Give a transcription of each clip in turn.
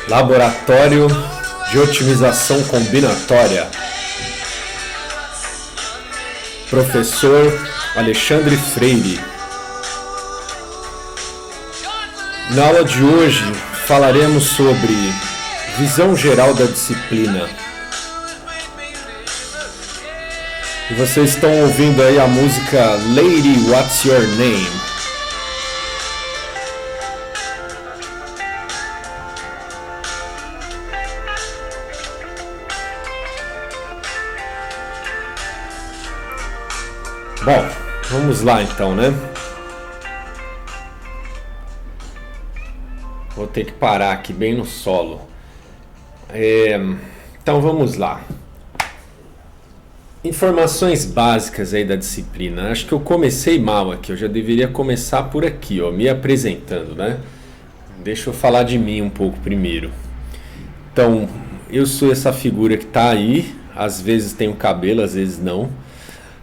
Laboratório de Otimização Combinatória. Professor Alexandre Freire. Na aula de hoje falaremos sobre visão geral da disciplina. E vocês estão ouvindo aí a música Lady What's Your Name? Bom, vamos lá então, né? Vou ter que parar aqui bem no solo. Então vamos lá. Informações básicas aí da disciplina. Acho que eu comecei mal aqui, eu já deveria começar por aqui, ó, me apresentando, né? Deixa eu falar de mim um pouco primeiro. Então, eu sou essa figura que tá aí, às vezes tenho cabelo, às vezes não.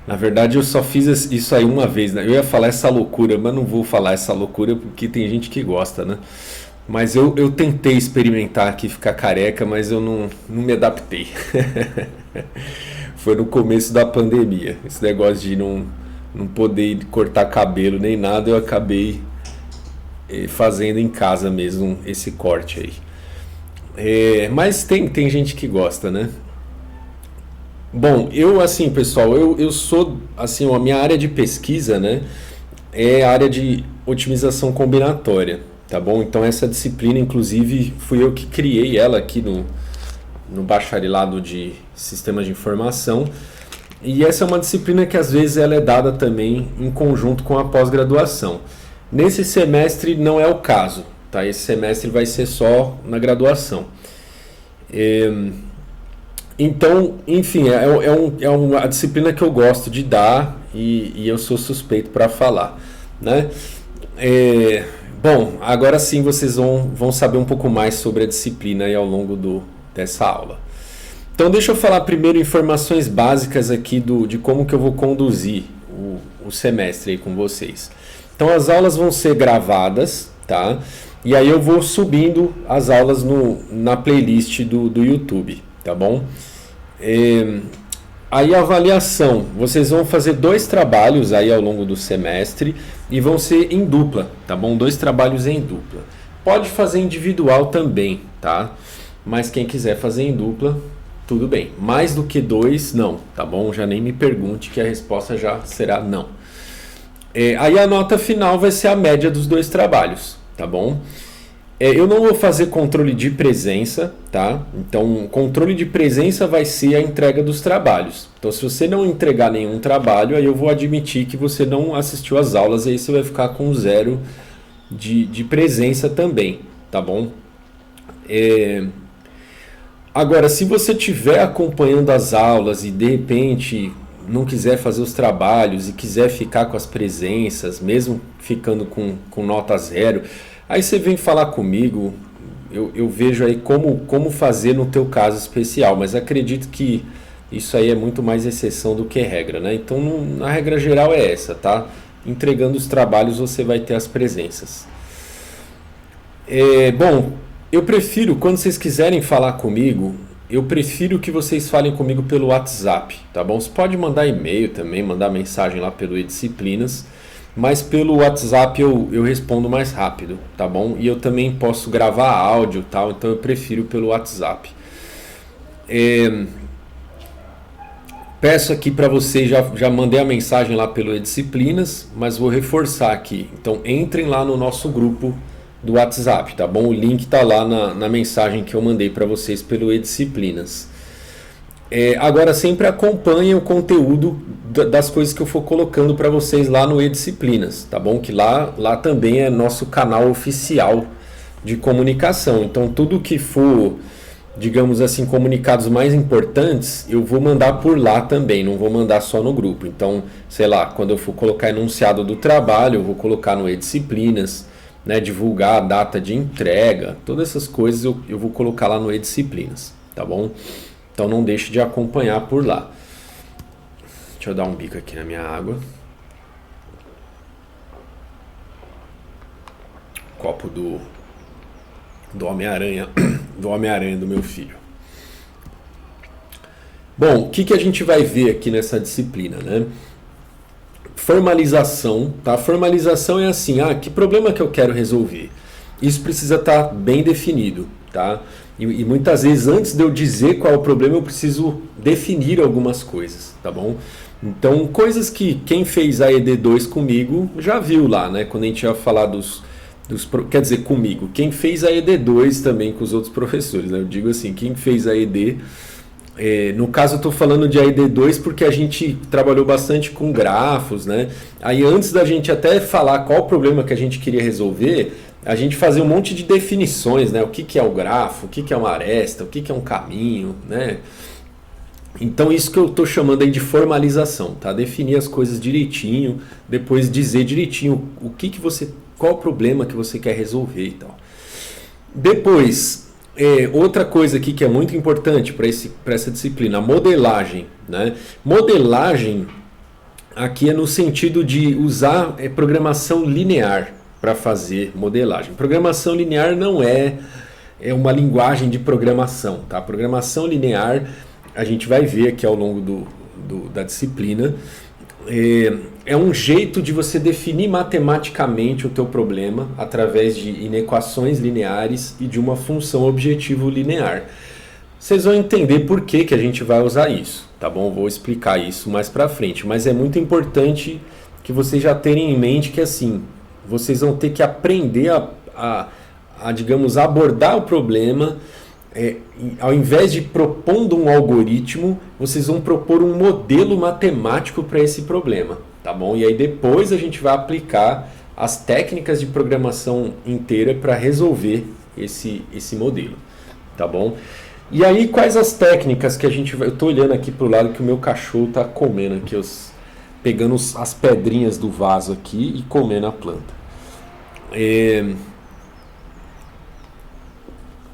Na verdade, eu só fiz isso aí uma vez, né? Eu ia falar essa loucura, mas não vou falar essa loucura porque tem gente que gosta, né? Mas eu tentei experimentar aqui ficar careca, mas eu não me adaptei. Foi no começo da pandemia. Esse negócio de não poder cortar cabelo nem nada, eu acabei fazendo em casa mesmo esse corte aí. Mas tem gente que gosta, né? Bom, assim, pessoal, eu sou, assim, a minha área de pesquisa, né, é a área de otimização combinatória, tá bom? Então essa disciplina, inclusive, fui eu que criei ela aqui no bacharelado de sistemas de informação, e essa é uma disciplina que às vezes ela é dada também em conjunto com a pós-graduação. Nesse semestre não é o caso, tá? Esse semestre vai ser só na graduação. Então, enfim, é uma disciplina que eu gosto de dar e eu sou suspeito para falar, né? Bom, agora sim vocês vão saber um pouco mais sobre a disciplina aí ao longo dessa aula. Então deixa eu falar primeiro informações básicas aqui de como que eu vou conduzir o semestre aí com vocês. Então as aulas vão ser gravadas, tá? E aí eu vou subindo as aulas na playlist do YouTube. Tá bom? Aí a avaliação, vocês vão fazer 2 trabalhos aí ao longo do semestre e vão ser em dupla, tá bom? 2 trabalhos em dupla. Pode fazer individual também, tá? Mas quem quiser fazer em dupla, tudo bem. Mais do que 2, não, tá bom? Já nem me pergunte que a resposta já será não. Aí a nota final vai ser a média dos 2 trabalhos, tá bom? Eu não vou fazer controle de presença, tá? Então, controle de presença vai ser a entrega dos trabalhos. Então, se você não entregar nenhum trabalho, aí eu vou admitir que você não assistiu às aulas e aí você vai ficar com 0 de presença também, tá bom? Agora, se você estiver acompanhando as aulas e de repente não quiser fazer os trabalhos e quiser ficar com as presenças, mesmo ficando com nota 0, aí você vem falar comigo, eu vejo aí como fazer no teu caso especial, mas acredito que isso aí é muito mais exceção do que regra, né? Então, a regra geral é essa, tá? Entregando os trabalhos você vai ter as presenças. Bom, eu prefiro, quando vocês quiserem falar comigo, eu prefiro que vocês falem comigo pelo WhatsApp, tá bom? Você pode mandar e-mail também, mandar mensagem lá pelo eDisciplinas, mas pelo WhatsApp eu respondo mais rápido, tá bom? E eu também posso gravar áudio e tal, então eu prefiro pelo WhatsApp. Peço aqui para vocês, já mandei a mensagem lá pelo eDisciplinas, mas vou reforçar aqui. Então entrem lá no nosso grupo do WhatsApp, tá bom? O link tá lá na mensagem que eu mandei para vocês pelo eDisciplinas. Agora sempre acompanhem o conteúdo das coisas que eu for colocando para vocês lá no eDisciplinas, tá bom? Que lá também é nosso canal oficial de comunicação. Então tudo que for, digamos assim, comunicados mais importantes, eu vou mandar por lá também, não vou mandar só no grupo. Então, sei lá, quando eu for colocar enunciado do trabalho, eu vou colocar no eDisciplinas, né? Divulgar a data de entrega, todas essas coisas eu vou colocar lá no eDisciplinas, tá bom? Então não deixe de acompanhar por lá. Deixa eu dar um bico aqui na minha água. Copo do do Homem-Aranha, do Homem-Aranha do meu filho. Bom, o que a gente vai ver aqui nessa disciplina, né? Formalização, tá? Formalização é assim, que problema que eu quero resolver? Isso precisa estar bem definido, tá? E muitas vezes, antes de eu dizer qual é o problema, eu preciso definir algumas coisas, tá bom? Então, coisas que quem fez a ED2 comigo já viu lá, né? Quando a gente ia falar quer dizer, comigo. Quem fez a ED2 também com os outros professores, né? Eu digo assim, quem fez a ED... no caso eu estou falando de AED2 porque a gente trabalhou bastante com grafos, né? Aí antes da gente até falar qual o problema que a gente queria resolver, a gente fazia um monte de definições, né? O que é o grafo, o que é uma aresta, o que é um caminho, né? Então isso que eu estou chamando aí de formalização, tá? Definir as coisas direitinho, depois dizer direitinho qual o problema que você quer resolver e tal. Depois, outra coisa aqui que é muito importante para essa disciplina, a modelagem, né? Modelagem aqui é no sentido de usar programação linear para fazer modelagem. Programação linear não é uma linguagem de programação, tá? Programação linear a gente vai ver aqui ao longo da disciplina. É um jeito de você definir matematicamente o teu problema através de inequações lineares e de uma função objetivo linear. Vocês vão entender por que a gente vai usar isso, tá bom? Vou explicar isso mais pra frente, mas é muito importante que vocês já tenham em mente que assim, vocês vão ter que aprender digamos, abordar o problema. Ao invés de propondo um algoritmo, vocês vão propor um modelo matemático para esse problema, tá bom? E aí depois a gente vai aplicar as técnicas de programação inteira para resolver esse modelo, tá bom? E aí quais as técnicas que a gente vai... Eu estou olhando aqui para o lado que o meu cachorro está comendo aqui, pegando as pedrinhas do vaso aqui e comendo a planta.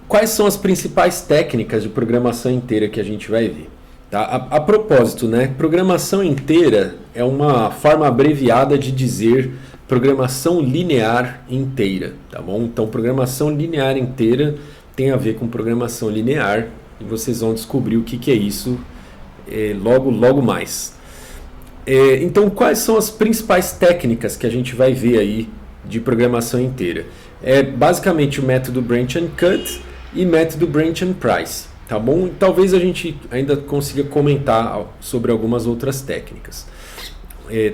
Quais são as principais técnicas de programação inteira que a gente vai ver? Tá? A propósito, né? Programação inteira é uma forma abreviada de dizer programação linear inteira, tá bom? Então, programação linear inteira tem a ver com programação linear e vocês vão descobrir o que é isso logo mais. Então, quais são as principais técnicas que a gente vai ver aí de programação inteira? Basicamente o método Branch and Cut e método Branch and Price, tá bom? Talvez a gente ainda consiga comentar sobre algumas outras técnicas,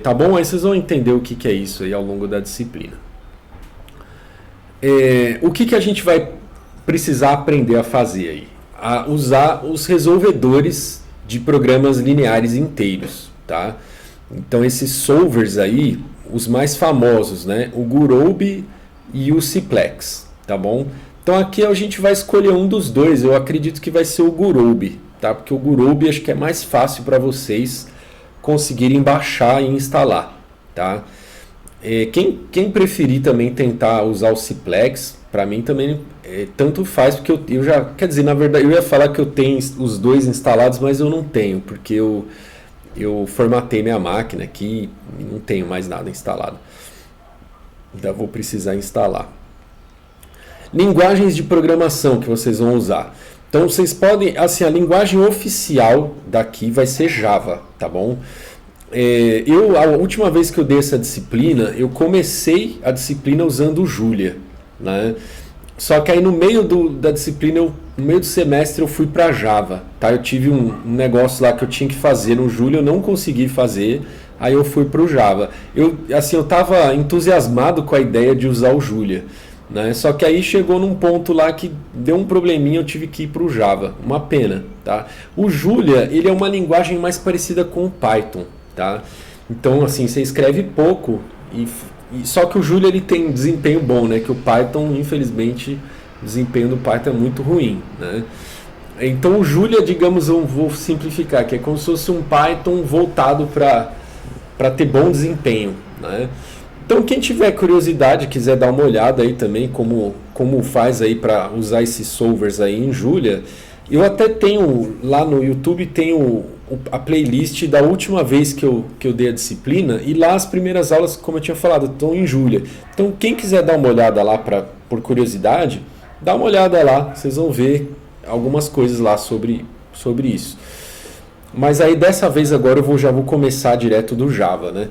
tá bom? Aí vocês vão entender o que é isso aí ao longo da disciplina. O que a gente vai precisar aprender a fazer aí? A usar os resolvedores de programas lineares inteiros, tá? Então esses solvers aí, os mais famosos, né? O Gurobi e o Simplex, tá bom? Então aqui a gente vai escolher um dos dois, eu acredito que vai ser o Gurobi, tá? Porque o Gurobi acho que é mais fácil para vocês conseguirem baixar e instalar, tá? Quem preferir também tentar usar o Simplex, para mim também tanto faz, porque eu já, quer dizer, na verdade eu ia falar que eu tenho os dois instalados, mas eu não tenho, porque eu formatei minha máquina aqui e não tenho mais nada instalado. Ainda vou precisar instalar. Linguagens de programação que vocês vão usar. Então vocês podem, assim, a linguagem oficial daqui vai ser Java, tá bom? A última vez que eu dei essa disciplina, eu comecei a disciplina usando o Julia, né? Só que aí no meio da disciplina, no meio do semestre eu fui para Java, tá? Eu tive um negócio lá que eu tinha que fazer no Julia, eu não consegui fazer, aí eu fui para o Java. Eu estava entusiasmado com a ideia de usar o Julia, né? Só que aí chegou num ponto lá que deu um probleminha, eu tive que ir para o Java, uma pena, tá? O Julia, ele é uma linguagem mais parecida com o Python, tá? Então assim, você escreve pouco só que o Julia ele tem desempenho bom, né? Que o Python, infelizmente, o desempenho do Python é muito ruim, né? Então o Julia, digamos, eu vou simplificar, que é como se fosse um Python voltado para ter bom desempenho, né? Então quem tiver curiosidade, quiser dar uma olhada aí também como faz aí para usar esses solvers aí em Julia, eu até tenho lá no YouTube, tenho a playlist da última vez que eu dei a disciplina, e lá as primeiras aulas, como eu tinha falado, estão em Julia. Então quem quiser dar uma olhada lá por curiosidade, dá uma olhada lá, vocês vão ver algumas coisas lá sobre isso. Mas aí dessa vez agora já vou começar direto do Java, né?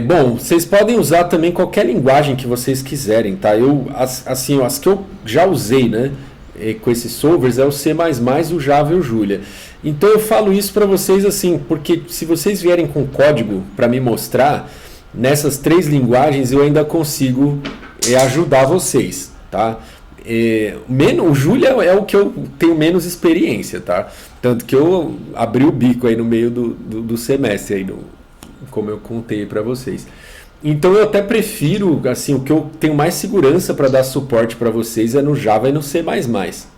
Bom, vocês podem usar também qualquer linguagem que vocês quiserem, tá? As que eu já usei, né? Com esses solvers é o C++, o Java e o Julia. Então eu falo isso para vocês assim, porque se vocês vierem com código para me mostrar, nessas 3 linguagens eu ainda consigo ajudar vocês, tá? O Julia é o que eu tenho menos experiência, tá? Tanto que eu abri o bico aí no meio do semestre, aí como eu contei para vocês. Então eu até prefiro, assim, o que eu tenho mais segurança para dar suporte para vocês é no Java e no C++,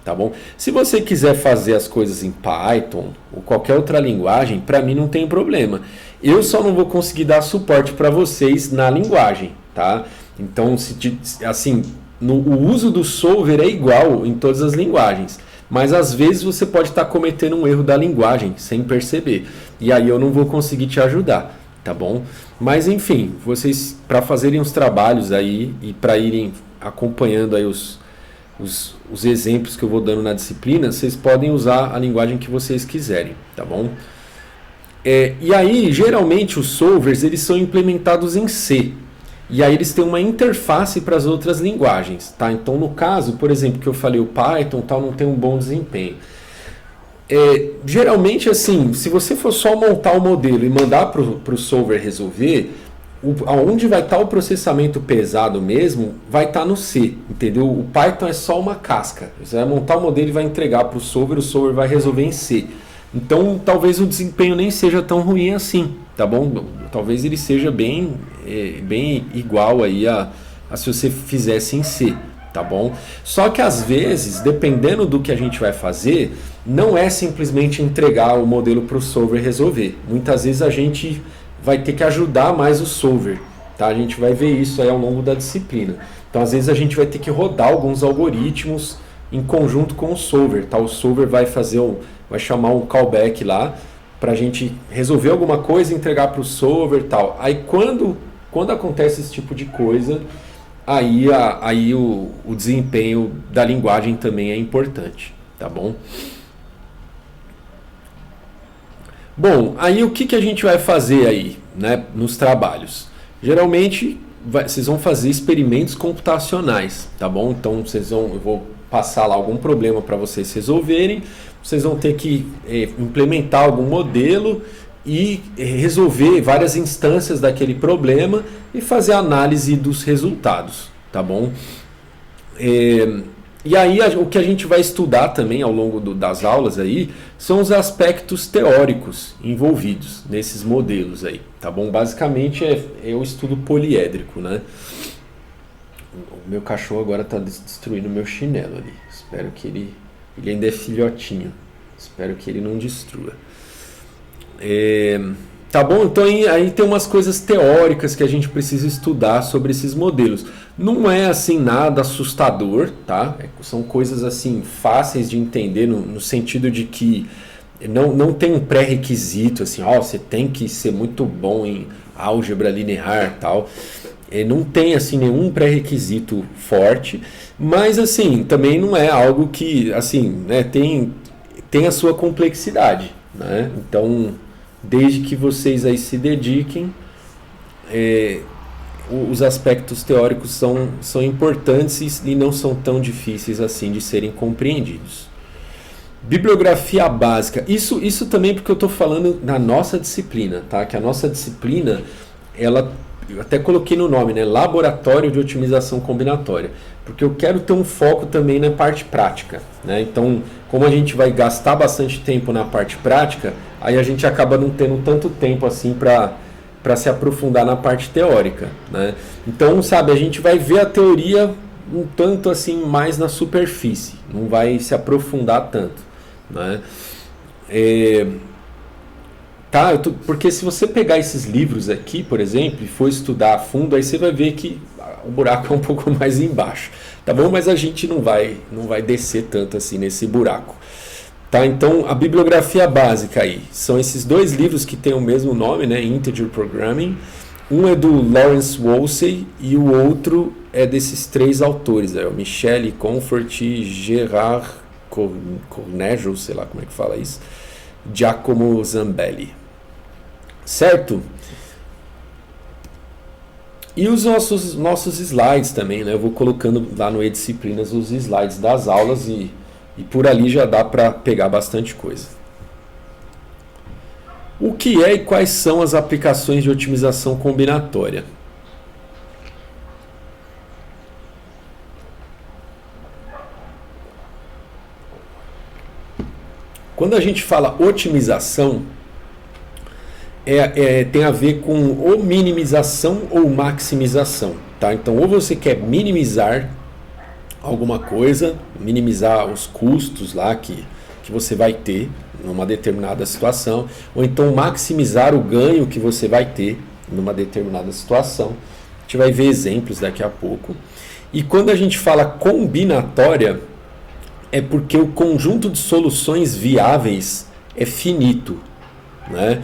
tá bom? Se você quiser fazer as coisas em Python ou qualquer outra linguagem, para mim não tem problema. Eu só não vou conseguir dar suporte para vocês na linguagem, tá? Então, assim, o uso do solver é igual em todas as linguagens, mas às vezes você pode estar cometendo um erro da linguagem sem perceber, e aí eu não vou conseguir te ajudar, tá bom? Mas enfim, vocês, para fazerem os trabalhos aí e para irem acompanhando aí os exemplos que eu vou dando na disciplina, vocês podem usar a linguagem que vocês quiserem, tá bom? E aí, geralmente os solvers eles são implementados em C. E aí eles têm uma interface para as outras linguagens, tá? Então, no caso, por exemplo, que eu falei, o Python tal, não tem um bom desempenho. Geralmente, assim, se você for só montar o modelo e mandar para o solver resolver, onde vai estar o processamento pesado mesmo, vai estar no C, entendeu? O Python é só uma casca. Você vai montar o modelo e vai entregar para o solver vai resolver em C. Então, talvez o desempenho nem seja tão ruim assim, tá bom? Talvez ele seja bem igual aí a se você fizesse em C, tá bom? Só que às vezes, dependendo do que a gente vai fazer, não é simplesmente entregar o modelo para o solver resolver. Muitas vezes a gente vai ter que ajudar mais o solver, tá? A gente vai ver isso aí ao longo da disciplina. Então, às vezes a gente vai ter que rodar alguns algoritmos em conjunto com o solver, tá? O solver vai chamar um callback lá para a gente resolver alguma coisa, entregar para o solver e tal. Aí quando acontece esse tipo de coisa, aí o desempenho da linguagem também é importante, tá bom? Bom, aí o que a gente vai fazer aí, né, nos trabalhos? Geralmente vocês vão fazer experimentos computacionais, tá bom? Então eu vou passar lá algum problema para vocês resolverem, vocês vão ter que implementar algum modelo e resolver várias instâncias daquele problema e fazer a análise dos resultados, tá bom? E aí o que a gente vai estudar também ao longo das aulas aí são os aspectos teóricos envolvidos nesses modelos aí, tá bom? Basicamente é o estudo poliédrico, né? O meu cachorro agora está destruindo o meu chinelo ali. Espero que ele ainda é filhotinho. Espero que ele não destrua. Tá bom? Então aí tem umas coisas teóricas que a gente precisa estudar sobre esses modelos. Não é assim nada assustador, tá? São coisas assim fáceis de entender no sentido de que não tem um pré-requisito assim, você tem que ser muito bom em álgebra linear, tal. Não tem assim nenhum pré-requisito forte, mas assim também não é algo que assim, né, tem a sua complexidade, né? Então, desde que vocês aí se dediquem, os aspectos teóricos são importantes e não são tão difíceis assim de serem compreendidos. Bibliografia básica, isso também porque eu estou falando na nossa disciplina, tá? Que a nossa disciplina, eu até coloquei no nome, né? Laboratório de Otimização Combinatória, porque eu quero ter um foco também na parte prática, né? Então, como a gente vai gastar bastante tempo na parte prática, aí a gente acaba não tendo tanto tempo assim para se aprofundar na parte teórica, né? Então, sabe, a gente vai ver a teoria um tanto assim mais na superfície, não vai se aprofundar tanto, né? Porque se você pegar esses livros aqui, por exemplo, e for estudar a fundo, aí você vai ver que o buraco é um pouco mais embaixo, tá bom? Mas a gente não vai descer tanto assim nesse buraco, tá? Então, a bibliografia básica aí são esses 2 livros que têm o mesmo nome, né? Integer Programming. Um é do Lawrence Wolsey e o outro é desses 3 autores, o Michele Comfort, Gerard Cornejo, sei lá como é que fala isso, Giacomo Zambelli. Certo? E os nossos slides também, né? Eu vou colocando lá no E-Disciplinas os slides das aulas e por ali já dá para pegar bastante coisa. O que é e quais são as aplicações de otimização combinatória? Quando a gente fala otimização, tem a ver com ou minimização ou maximização, tá? Então, ou você quer minimizar alguma coisa, minimizar os custos lá que você vai ter numa determinada situação, ou então maximizar o ganho que você vai ter numa determinada situação. A gente vai ver exemplos daqui a pouco. E quando a gente fala combinatória, é porque o conjunto de soluções viáveis é finito, né?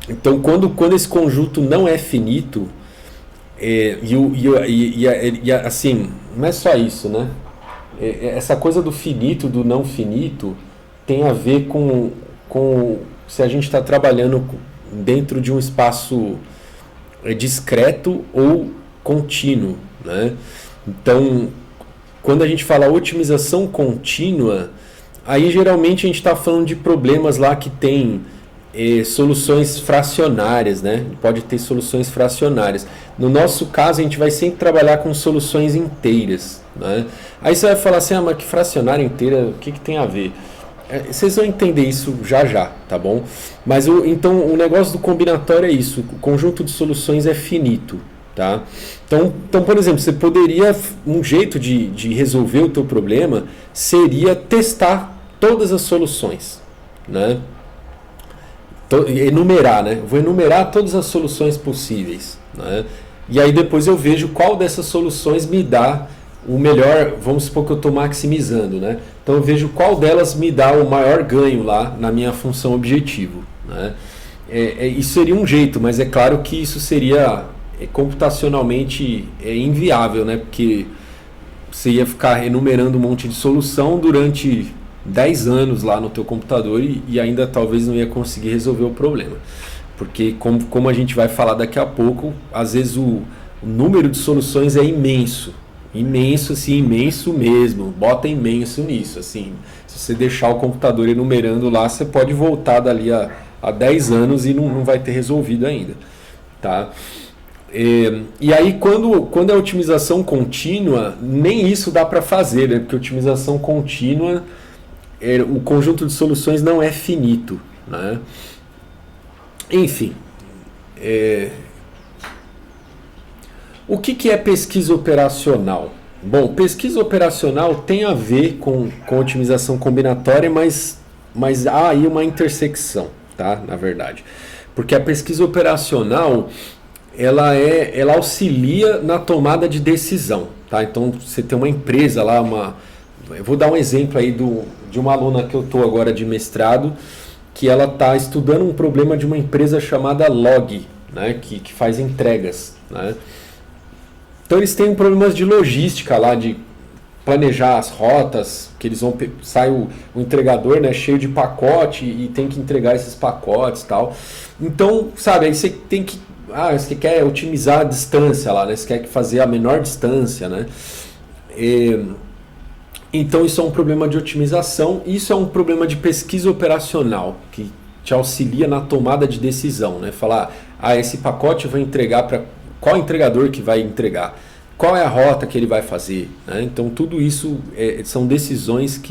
Então, quando esse conjunto não é finito, assim, não é só isso, né? Essa coisa do finito, do não finito, tem a ver com se a gente está trabalhando dentro de um espaço discreto ou contínuo, né? Então, quando a gente fala otimização contínua, aí geralmente a gente está falando de problemas lá que tem soluções fracionárias, né? Pode ter soluções fracionárias. No nosso caso, a gente vai sempre trabalhar com soluções inteiras, né? Aí você vai falar assim, mas que fracionária inteira, o que tem a ver? Vocês vão entender isso já, tá bom? Mas então o negócio do combinatório é isso, o conjunto de soluções é finito, tá? Então, por exemplo, você poderia, um jeito de resolver o teu problema seria testar todas as soluções, né? Enumerar, né? Vou enumerar todas as soluções possíveis, né? E aí depois eu vejo qual dessas soluções me dá o melhor, vamos supor que eu estou maximizando, né? Então eu vejo qual delas me dá o maior ganho lá na minha função objetivo, né? Isso seria um jeito, mas é claro que isso seria computacionalmente inviável, né? Porque você ia ficar enumerando um monte de solução durante 10 anos lá no teu computador e ainda talvez não ia conseguir resolver o problema. Porque como a gente vai falar daqui a pouco, às vezes o número de soluções é imenso. Imenso, assim, imenso mesmo. Bota imenso nisso, assim. Se você deixar o computador enumerando lá, você pode voltar dali a 10 anos e não vai ter resolvido ainda, tá? E aí quando é otimização contínua, nem isso dá para fazer, né? Porque otimização contínua, o conjunto de soluções não é finito, né? Enfim, o que é pesquisa operacional? Bom, pesquisa operacional tem a ver com otimização combinatória, mas há aí uma intersecção, tá? Na verdade, porque a pesquisa operacional ela auxilia na tomada de decisão, tá? Então você tem uma empresa lá, eu vou dar um exemplo aí de uma aluna que eu estou agora de mestrado, que ela está estudando um problema de uma empresa chamada Log, né? Que faz entregas, né? Então eles têm problemas de logística lá, de planejar as rotas, que eles vão sai o entregador, né, cheio de pacote e tem que entregar esses pacotes e tal. Então, sabe, aí você tem que você quer otimizar a distância lá, né? Você quer fazer a menor distância, né? Então isso é um problema de otimização, isso é um problema de pesquisa operacional, que te auxilia na tomada de decisão, né? Falar, esse pacote eu vou entregar para qual entregador que vai entregar, qual é a rota que ele vai fazer, né? Então tudo isso são decisões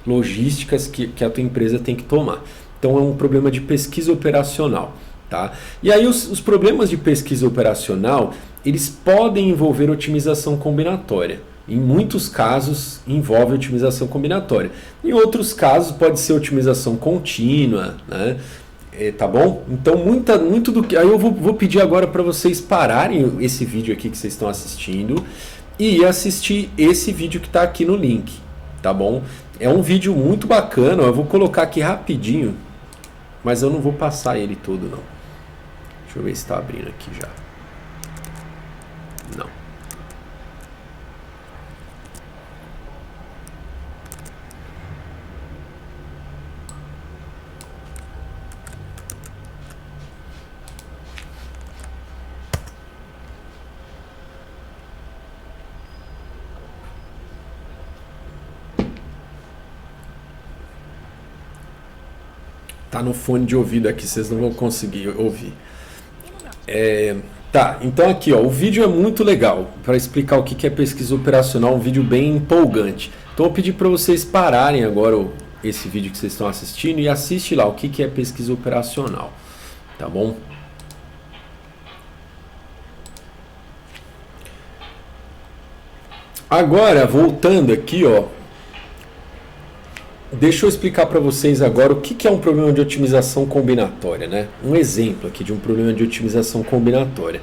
logísticas que a tua empresa tem que tomar. Então é um problema de pesquisa operacional, tá? E aí os problemas de pesquisa operacional, eles podem envolver otimização combinatória. Em muitos casos envolve otimização combinatória. Em outros casos pode ser otimização contínua, né? Tá bom? Então muito do que... Aí eu vou pedir agora para vocês pararem esse vídeo aqui que vocês estão assistindo e assistir esse vídeo que está aqui no link, tá bom? É um vídeo muito bacana, eu vou colocar aqui rapidinho, mas eu não vou passar ele todo não. Deixa eu ver se está abrindo aqui já. Não. Tá no fone de ouvido aqui, vocês não vão conseguir ouvir. Tá, então aqui ó, o vídeo é muito legal para explicar o que é pesquisa operacional, um vídeo bem empolgante. Então eu vou pedir para vocês pararem agora esse vídeo que vocês estão assistindo e assiste lá o que é pesquisa operacional, tá bom? Agora, voltando aqui, ó, deixa eu explicar para vocês agora o que é um problema de otimização combinatória, né? Um exemplo aqui de um problema de otimização combinatória.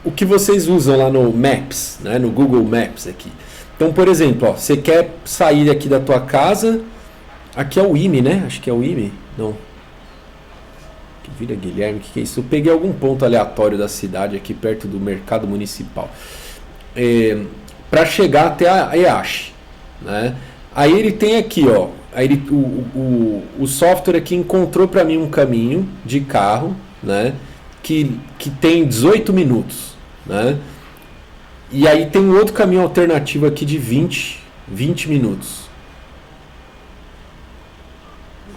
O que vocês usam lá no Maps, né? No Google Maps aqui. Então, por exemplo, ó, você quer sair aqui da tua casa, aqui é o IME, né? Acho que é o IME, não. Que vira Guilherme, que é isso? Eu peguei algum ponto aleatório da cidade aqui perto do mercado municipal. Para chegar até a EASH, né? Aí ele tem aqui, ó, aí o software aqui encontrou para mim um caminho de carro, né, que tem 18 minutos, né? E aí tem um outro caminho alternativo aqui de 20 minutos.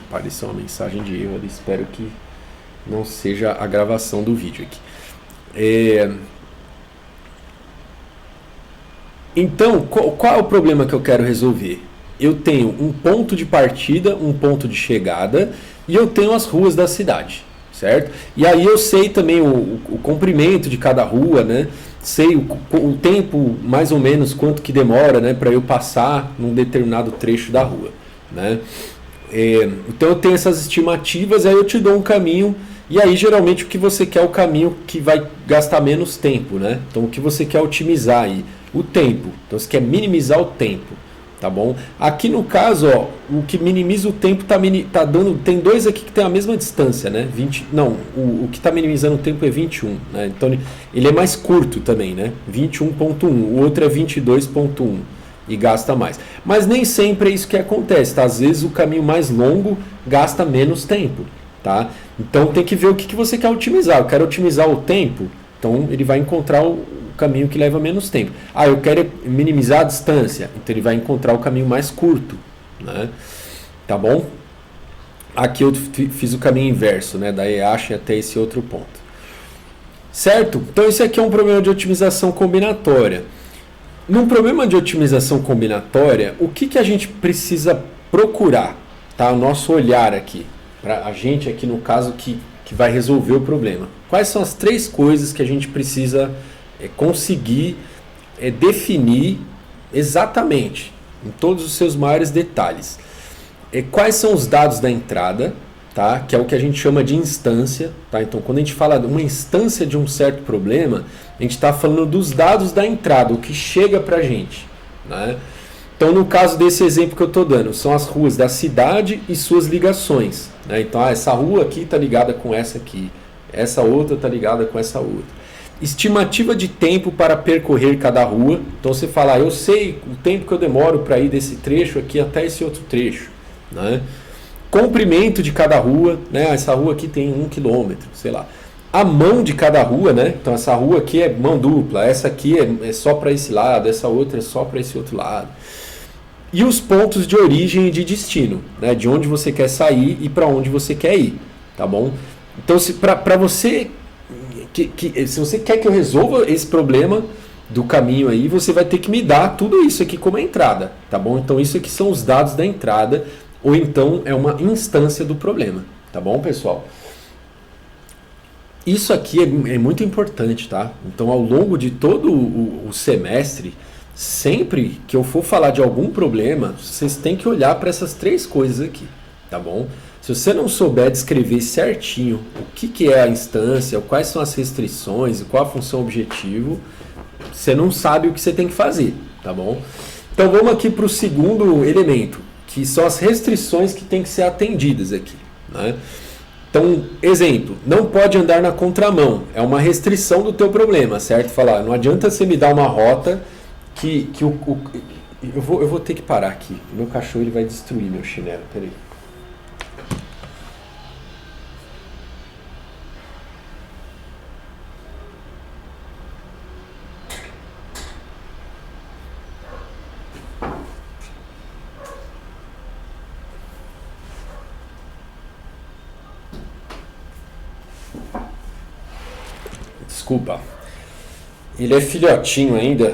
Apareceu uma mensagem de erro ali, espero que não seja a gravação do vídeo aqui. Então, qual é o problema que eu quero resolver? Eu tenho um ponto de partida, um ponto de chegada e eu tenho as ruas da cidade, certo? E aí eu sei também o comprimento de cada rua, né? Sei o tempo, mais ou menos, quanto que demora, né, para eu passar num determinado trecho da rua, né? Então eu tenho essas estimativas, aí eu te dou um caminho e aí geralmente o que você quer é o caminho que vai gastar menos tempo, né? Então o que você quer otimizar aí? O tempo. Então você quer minimizar o tempo, tá bom? Aqui no caso, ó, o que minimiza o tempo tá dando, tem dois aqui que tem a mesma distância, né? O que está minimizando o tempo é 21, né? Então ele é mais curto também, né? 21.1, o outro é 22.1 e gasta mais. Mas nem sempre é isso que acontece, tá? Às vezes o caminho mais longo gasta menos tempo, tá? Então tem que ver o que você quer otimizar. Eu quero otimizar o tempo, então ele vai encontrar o caminho que leva menos tempo. Eu quero minimizar a distância, então ele vai encontrar o caminho mais curto, né? Tá bom? Aqui eu fiz o caminho inverso, né? Da EASH até esse outro ponto. Certo? Então esse aqui é um problema de otimização combinatória. Num problema de otimização combinatória, o que a gente precisa procurar? Tá? O nosso olhar aqui, para a gente aqui no caso que vai resolver o problema. Quais são as 3 coisas que a gente precisa conseguir definir exatamente, em todos os seus maiores detalhes? Quais são os dados da entrada, tá? Que é o que a gente chama de instância. Tá? Então, quando a gente fala de uma instância de um certo problema, a gente está falando dos dados da entrada, o que chega para a gente, né? Então, no caso desse exemplo que eu estou dando, são as ruas da cidade e suas ligações, né? Então, essa rua aqui está ligada com essa aqui, essa outra está ligada com essa outra. Estimativa de tempo para percorrer cada rua. Então, você fala, eu sei o tempo que eu demoro para ir desse trecho aqui até esse outro trecho, né? Comprimento de cada rua, né? Essa rua aqui tem 1 quilômetro, sei lá. A mão de cada rua, né? Então essa rua aqui é mão dupla, essa aqui é só para esse lado, essa outra é só para esse outro lado. E os pontos de origem e de destino, né? De onde você quer sair e para onde você quer ir, tá bom? Então para você, se você quer que eu resolva esse problema do caminho aí, você vai ter que me dar tudo isso aqui como entrada, tá bom? Então isso aqui são os dados da entrada, ou então é uma instância do problema, tá bom, pessoal? Isso aqui é muito importante, tá? Então, ao longo de todo o semestre, sempre que eu for falar de algum problema, vocês têm que olhar para essas 3 coisas aqui, tá bom? Se você não souber descrever certinho o que é a instância, quais são as restrições e qual a função objetivo, você não sabe o que você tem que fazer, tá bom? Então, vamos aqui para o segundo elemento, que são as restrições que têm que ser atendidas aqui, né? Então, exemplo, não pode andar na contramão. É uma restrição do teu problema, certo? Falar, não adianta você me dar uma rota que eu vou ter que parar aqui. O meu cachorro ele vai destruir meu chinelo. Peraí. desculpa. Ele é filhotinho ainda,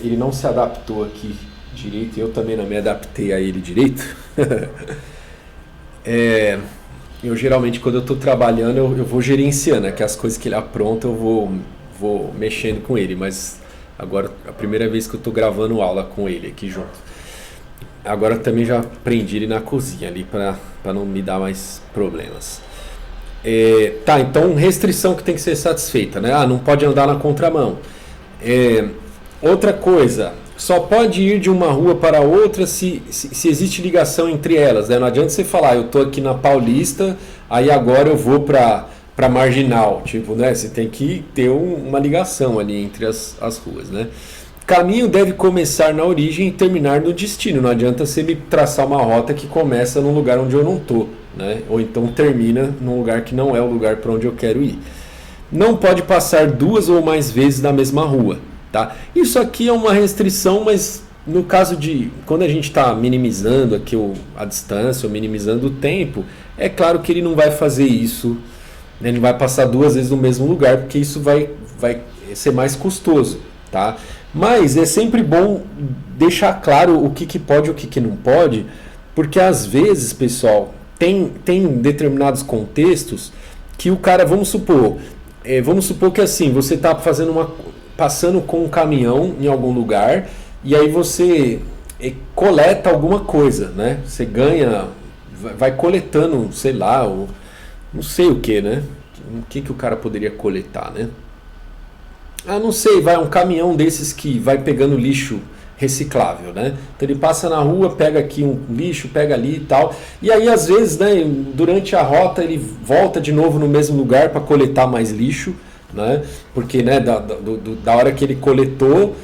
ele não se adaptou aqui direito, eu também não me adaptei a ele direito. Eu geralmente, quando eu estou trabalhando, eu vou gerenciando, né? Que as coisas que ele apronta eu vou mexendo com ele, mas agora é a primeira vez que eu estou gravando aula com ele aqui junto. Agora também já prendi ele na cozinha ali para não me dar mais problemas. Tá, então restrição que tem que ser satisfeita, né? Não pode andar na contramão. Outra coisa, só pode ir de uma rua para outra se existe ligação entre elas, né? Não adianta você falar, eu tô aqui na Paulista, aí agora eu vou para Marginal, tipo, né? Você tem que ter uma ligação ali entre as ruas, né? Caminho deve começar na origem e terminar no destino. Não adianta você me traçar uma rota que começa num lugar onde eu não tô, né? Ou então termina num lugar que não é o lugar para onde eu quero ir. Não pode passar 2 ou mais vezes na mesma rua, tá? Isso aqui é uma restrição, mas no caso de quando a gente está minimizando aqui a distância ou minimizando o tempo, é claro que ele não vai fazer isso, né? Ele não vai passar 2 vezes no mesmo lugar, porque isso vai ser mais custoso, tá? Mas é sempre bom deixar claro o que pode e o que não pode, porque às vezes, pessoal, tem determinados contextos que o cara, vamos supor que assim, você está passando com um caminhão em algum lugar e aí você coleta alguma coisa, né? Você ganha, vai coletando, sei lá, não sei o que, né? O que o cara poderia coletar, né? Não sei, vai um caminhão desses que vai pegando lixo reciclável, né? Então ele passa na rua, pega aqui um lixo, pega ali e tal. E aí às vezes, né, durante a rota ele volta de novo no mesmo lugar para coletar mais lixo, né? Porque, né, da hora que ele coletou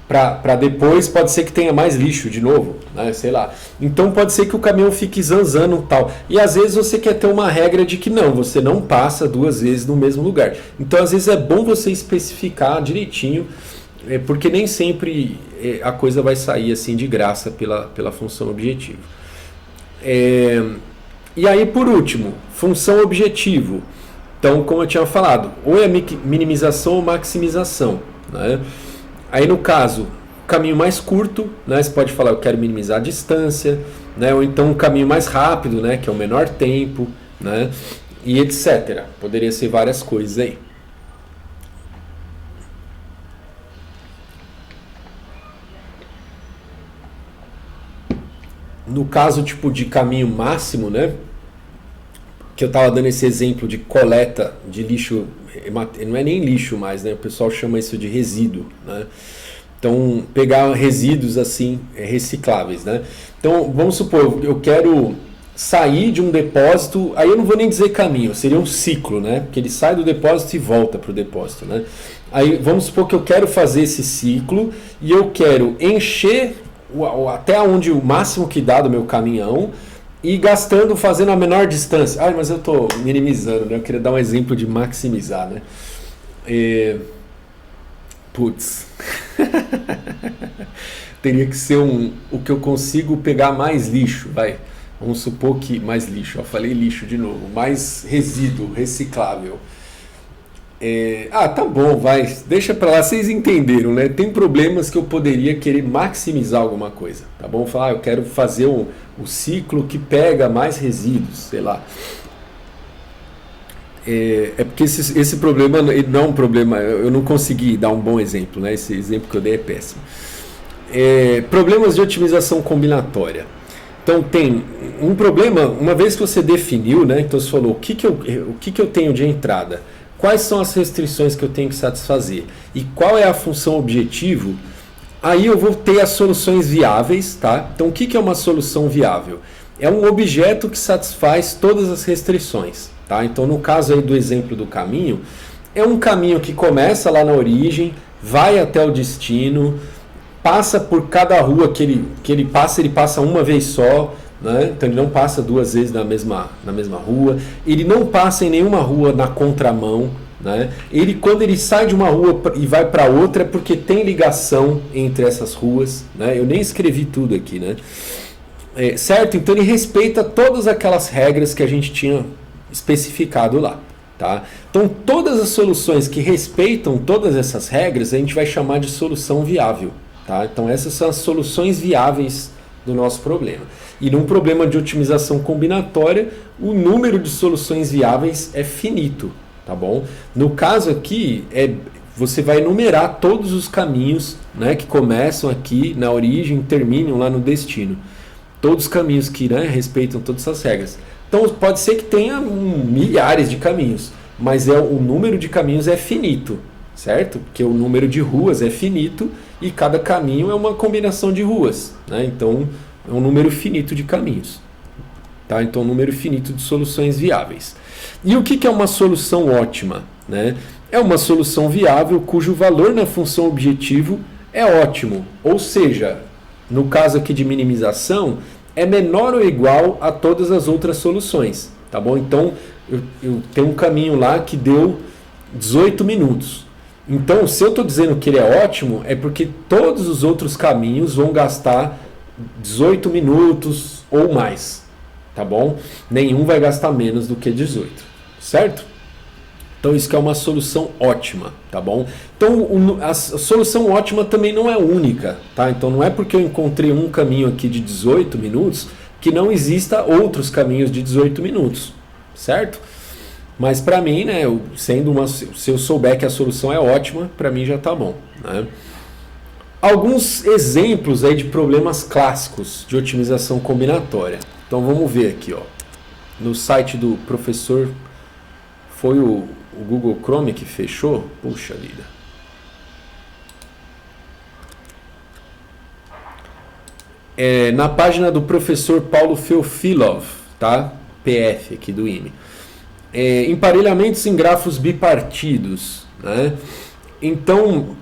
para depois pode ser que tenha mais lixo de novo, né? Sei lá. Então pode ser que o caminhão fique zanzando e tal. E às vezes você quer ter uma regra de que não, você não passa 2 vezes no mesmo lugar. Então às vezes é bom você especificar direitinho, porque nem sempre a coisa vai sair assim de graça pela função objetivo. E aí por último, função objetivo. Então, como eu tinha falado, ou é minimização ou maximização, né? Aí no caso, caminho mais curto, né? Você pode falar, eu quero minimizar a distância, né? Ou então um caminho mais rápido, né? Que é o menor tempo, né? E etc. Poderia ser várias coisas aí. No caso tipo de caminho máximo, né? Que eu estava dando esse exemplo de coleta de lixo, não é nem lixo mais, né? O pessoal chama isso de resíduo, né? Então, pegar resíduos assim, recicláveis, né? Então, vamos supor, eu quero sair de um depósito, aí eu não vou nem dizer caminho, seria um ciclo, né? Porque ele sai do depósito e volta para o depósito, né? Aí, vamos supor que eu quero fazer esse ciclo e eu quero encher até onde o máximo que dá do meu caminhão, e fazendo a menor distância. Mas eu estou minimizando, né? Eu queria dar um exemplo de maximizar, né? Putz. Teria que ser o que eu consigo pegar mais lixo, vai. Vamos supor que mais lixo, eu falei lixo de novo, mais resíduo reciclável. Tá bom, vai, deixa pra lá, vocês entenderam, né? Tem problemas que eu poderia querer maximizar alguma coisa, tá bom? Falar, eu quero fazer o ciclo que pega mais resíduos, sei lá. Porque esse problema não é um problema, eu não consegui dar um bom exemplo, né? Esse exemplo que eu dei é péssimo. Problemas de otimização combinatória. Então tem um problema, uma vez que você definiu, né? Então você falou o que eu tenho de entrada, quais são as restrições que eu tenho que satisfazer e qual é a função objetivo, aí eu vou ter as soluções viáveis, tá? Então o que é uma solução viável? É um objeto que satisfaz todas as restrições, tá? Então no caso aí do exemplo do caminho, é um caminho que começa lá na origem, vai até o destino, passa por cada rua que ele passa uma vez só, né? Então ele não passa 2 vezes na mesma rua, ele não passa em nenhuma rua na contramão, né? Quando ele sai de uma rua e vai para outra é porque tem ligação entre essas ruas, né? Eu nem escrevi tudo aqui, né? Certo? Então ele respeita todas aquelas regras que a gente tinha especificado lá, Tá? Então, todas as soluções que respeitam todas essas regras, a gente vai chamar de solução viável. Tá? Então, essas são as soluções viáveis do nosso problema. E num problema de otimização combinatória, o número de soluções viáveis é finito. Tá bom? No caso aqui, você vai enumerar todos os caminhos, né, que começam aqui na origem e terminam lá no destino. Todos os caminhos que, né, respeitam todas essas regras. Então pode ser que tenha milhares de caminhos, mas o número de caminhos é finito, certo? Porque o número de ruas é finito e cada caminho é uma combinação de ruas, né? Então é um número finito de caminhos. Tá? Então um número finito de soluções viáveis. E o que é uma solução ótima? Né? É uma solução viável cujo valor na função objetivo é ótimo, ou seja, no caso aqui de minimização, é menor ou igual a todas as outras soluções, tá bom? Então, eu tenho um caminho lá que deu 18 minutos. Então, se eu estou dizendo que ele é ótimo, é porque todos os outros caminhos vão gastar 18 minutos ou mais, tá bom? Nenhum vai gastar menos do que 18, certo? Então, isso que é uma solução ótima, tá bom? Então, a solução ótima também não é única, tá? Então, não é porque eu encontrei um caminho aqui de 18 minutos que não exista outros caminhos de 18 minutos, certo? Mas para mim, né, se eu souber que a solução é ótima, para mim já tá bom, né? Alguns exemplos aí de problemas clássicos de otimização combinatória. Então, vamos ver aqui, ó. No site do professor, foi o Google Chrome que fechou? Puxa vida. Na página do professor Paulo Feofilov, tá? PF aqui do IME. Emparelhamentos em grafos bipartidos, né? Então,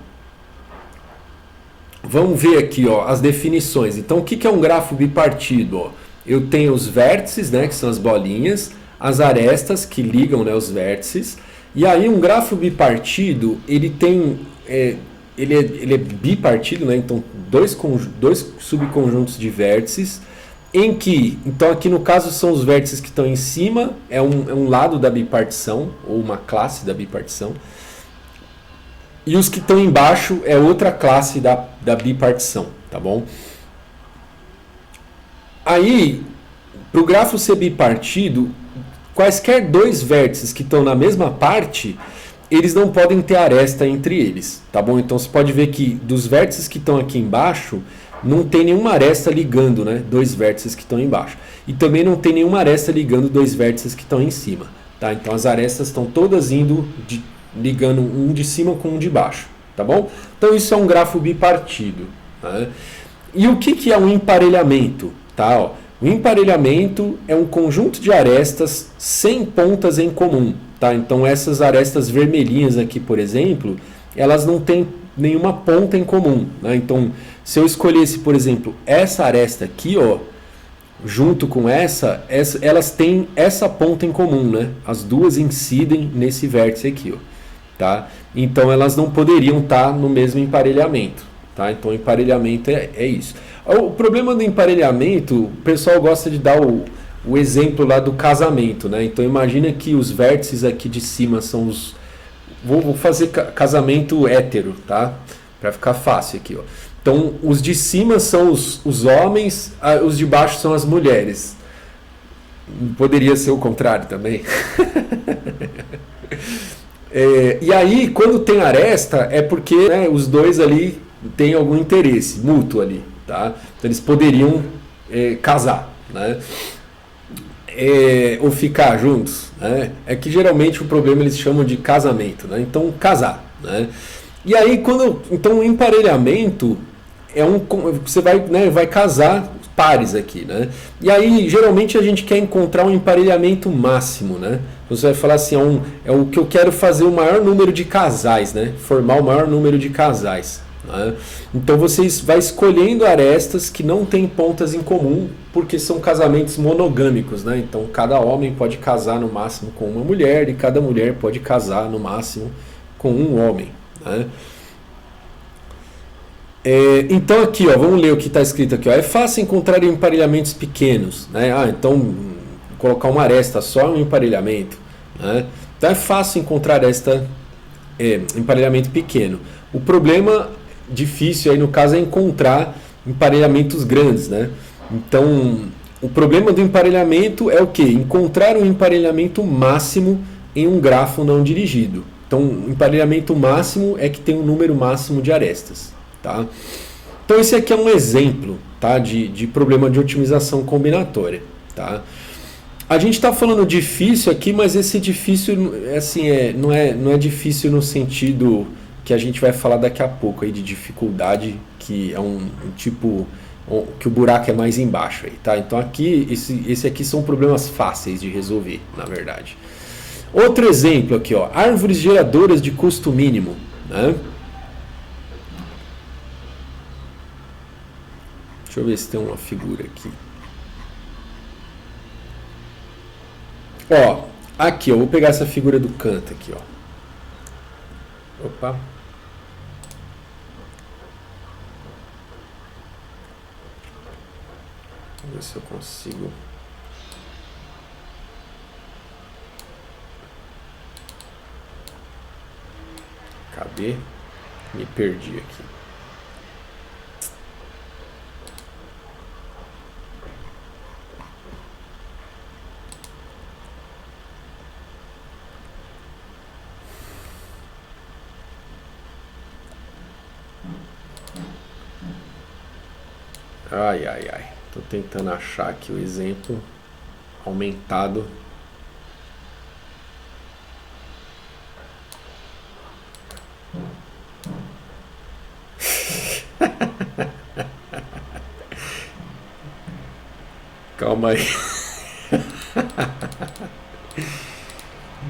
vamos ver aqui, ó, as definições. Então, o que é um grafo bipartido? Ó? Eu tenho os vértices, né, que são as bolinhas, as arestas que ligam, né, os vértices. E aí um grafo bipartido, ele tem, ele é bipartido, né? Então dois subconjuntos de vértices, em que, então aqui no caso são os vértices que estão em cima, é um lado da bipartição, ou uma classe da bipartição, e os que estão embaixo é outra classe da bipartição, tá bom? Aí, para o grafo ser bipartido, quaisquer dois vértices que estão na mesma parte, eles não podem ter aresta entre eles, tá bom? Então você pode ver que dos vértices que estão aqui embaixo, não tem nenhuma aresta ligando, né, dois vértices que estão embaixo. E também não tem nenhuma aresta ligando dois vértices que estão em cima, tá? Então as arestas estão todas ligando um de cima com um de baixo, tá bom? Então isso é um grafo bipartido, né? E o que é um emparelhamento, tá? Ó, o emparelhamento é um conjunto de arestas sem pontas em comum, tá? Então essas arestas vermelhinhas aqui, por exemplo, elas não têm nenhuma ponta em comum, né? Então, se eu escolhesse, por exemplo, essa aresta aqui, ó, junto com elas têm essa ponta em comum, né? As duas incidem nesse vértice aqui, ó, tá? Então elas não poderiam estar no mesmo emparelhamento, tá? Então o emparelhamento é isso. O problema do emparelhamento, o pessoal gosta de dar o exemplo lá do casamento, né? Então imagina que os vértices aqui de cima são os... Vou fazer casamento hétero, tá? Para ficar fácil aqui, ó. Então os de cima são os homens, os de baixo são as mulheres. Poderia ser o contrário também. E aí, quando tem aresta, é porque, né, os dois ali têm algum interesse mútuo ali. Tá? Então eles poderiam casar, né? Ou ficar juntos, né? É que geralmente o problema eles chamam de casamento, né? Então casar, né? E aí então o emparelhamento você vai, né, vai casar pares aqui, né? E aí geralmente a gente quer encontrar um emparelhamento máximo, né? Você vai falar assim, é o que eu quero fazer o maior número de casais, né? Formar o maior número de casais. Então você vai escolhendo arestas que não têm pontas em comum, porque são casamentos monogâmicos, né? Então cada homem pode casar no máximo com uma mulher e cada mulher pode casar no máximo com um homem, né? Então aqui, ó, vamos ler o que está escrito aqui, ó. É fácil encontrar emparelhamentos pequenos, né? Então colocar uma aresta só é um emparelhamento, né? Então é fácil encontrar emparelhamento pequeno. O problema difícil aí no caso é encontrar emparelhamentos grandes, né? Então o problema do emparelhamento é o quê? Encontrar um emparelhamento máximo em um grafo não dirigido. Então o emparelhamento máximo é que tem um número máximo de arestas, tá? Então esse aqui é um exemplo, tá, de problema de otimização combinatória, tá? A gente está falando difícil aqui, mas esse difícil assim, não é difícil no sentido que a gente vai falar daqui a pouco aí de dificuldade, que é um tipo que o buraco é mais embaixo aí, tá? Então aqui esse aqui são problemas fáceis de resolver, na verdade. Outro exemplo aqui, ó, árvores geradoras de custo mínimo, né? Deixa eu ver se tem uma figura aqui. Ó, aqui, ó, vou pegar essa figura do canto aqui, ó. Opa. Vamos ver se eu consigo. Cadê? Me perdi aqui. Ai, ai, ai. Tô tentando achar aqui o exemplo aumentado. Calma aí.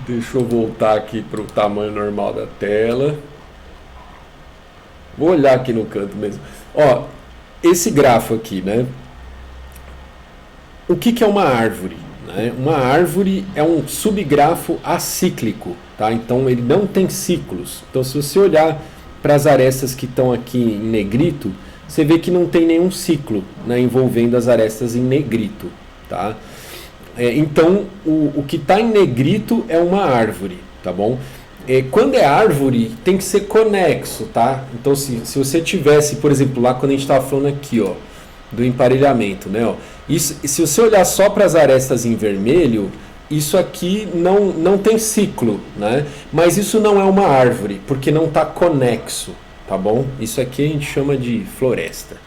Deixa eu voltar aqui para o tamanho normal da tela. Vou olhar aqui no canto mesmo. Ó, esse grafo aqui, né? O que é uma árvore? Né? Uma árvore é um subgrafo acíclico, tá? Então ele não tem ciclos. Então se você olhar para as arestas que estão aqui em negrito, você vê que não tem nenhum ciclo, né, envolvendo as arestas em negrito, tá? Então o que está em negrito é uma árvore, tá bom? Quando é árvore, tem que ser conexo, tá? Então se você tivesse, por exemplo, lá quando a gente estava falando aqui, ó, do emparelhamento, né? Ó, isso, se você olhar só para as arestas em vermelho, isso aqui não tem ciclo, né? Mas isso não é uma árvore, porque não está conexo, tá bom? Isso aqui a gente chama de floresta.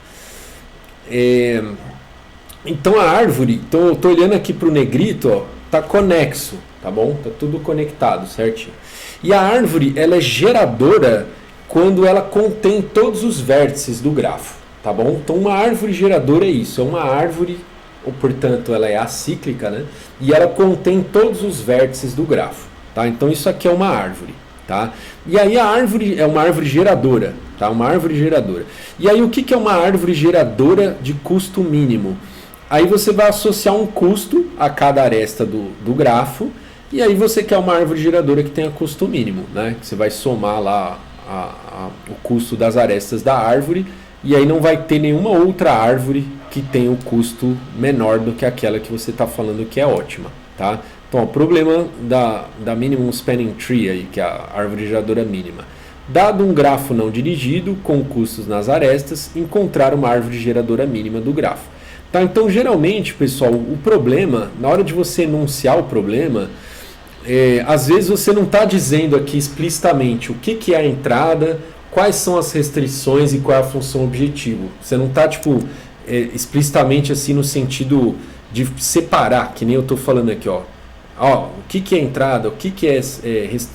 Então a árvore, então eu estou olhando aqui para o negrito, ó, tá conexo, tá bom? Tá tudo conectado, certinho. E a árvore, ela é geradora quando ela contém todos os vértices do grafo, tá bom? Então uma árvore geradora é isso, é uma árvore, ou portanto ela é acíclica, né? E ela contém todos os vértices do grafo, tá? Então isso aqui é uma árvore, tá? E aí a árvore é uma árvore geradora, tá? Uma árvore geradora. E aí o que é uma árvore geradora de custo mínimo? Aí você vai associar um custo a cada aresta do grafo, e aí você quer uma árvore geradora que tenha custo mínimo, né? Você vai somar lá o custo das arestas da árvore, e aí não vai ter nenhuma outra árvore que tenha o custo menor do que aquela que você está falando que é ótima, tá? Então, o problema da Minimum Spanning Tree, aí, que é a árvore geradora mínima. Dado um grafo não dirigido, com custos nas arestas, encontrar uma árvore geradora mínima do grafo. Tá? Então, geralmente, pessoal, o problema, na hora de você enunciar o problema, às vezes você não está dizendo aqui explicitamente o que é a entrada, quais são as restrições e qual é a função objetivo. Você não está, tipo, explicitamente assim no sentido de separar, que nem eu estou falando aqui, ó. Ó, o que é entrada, o que é,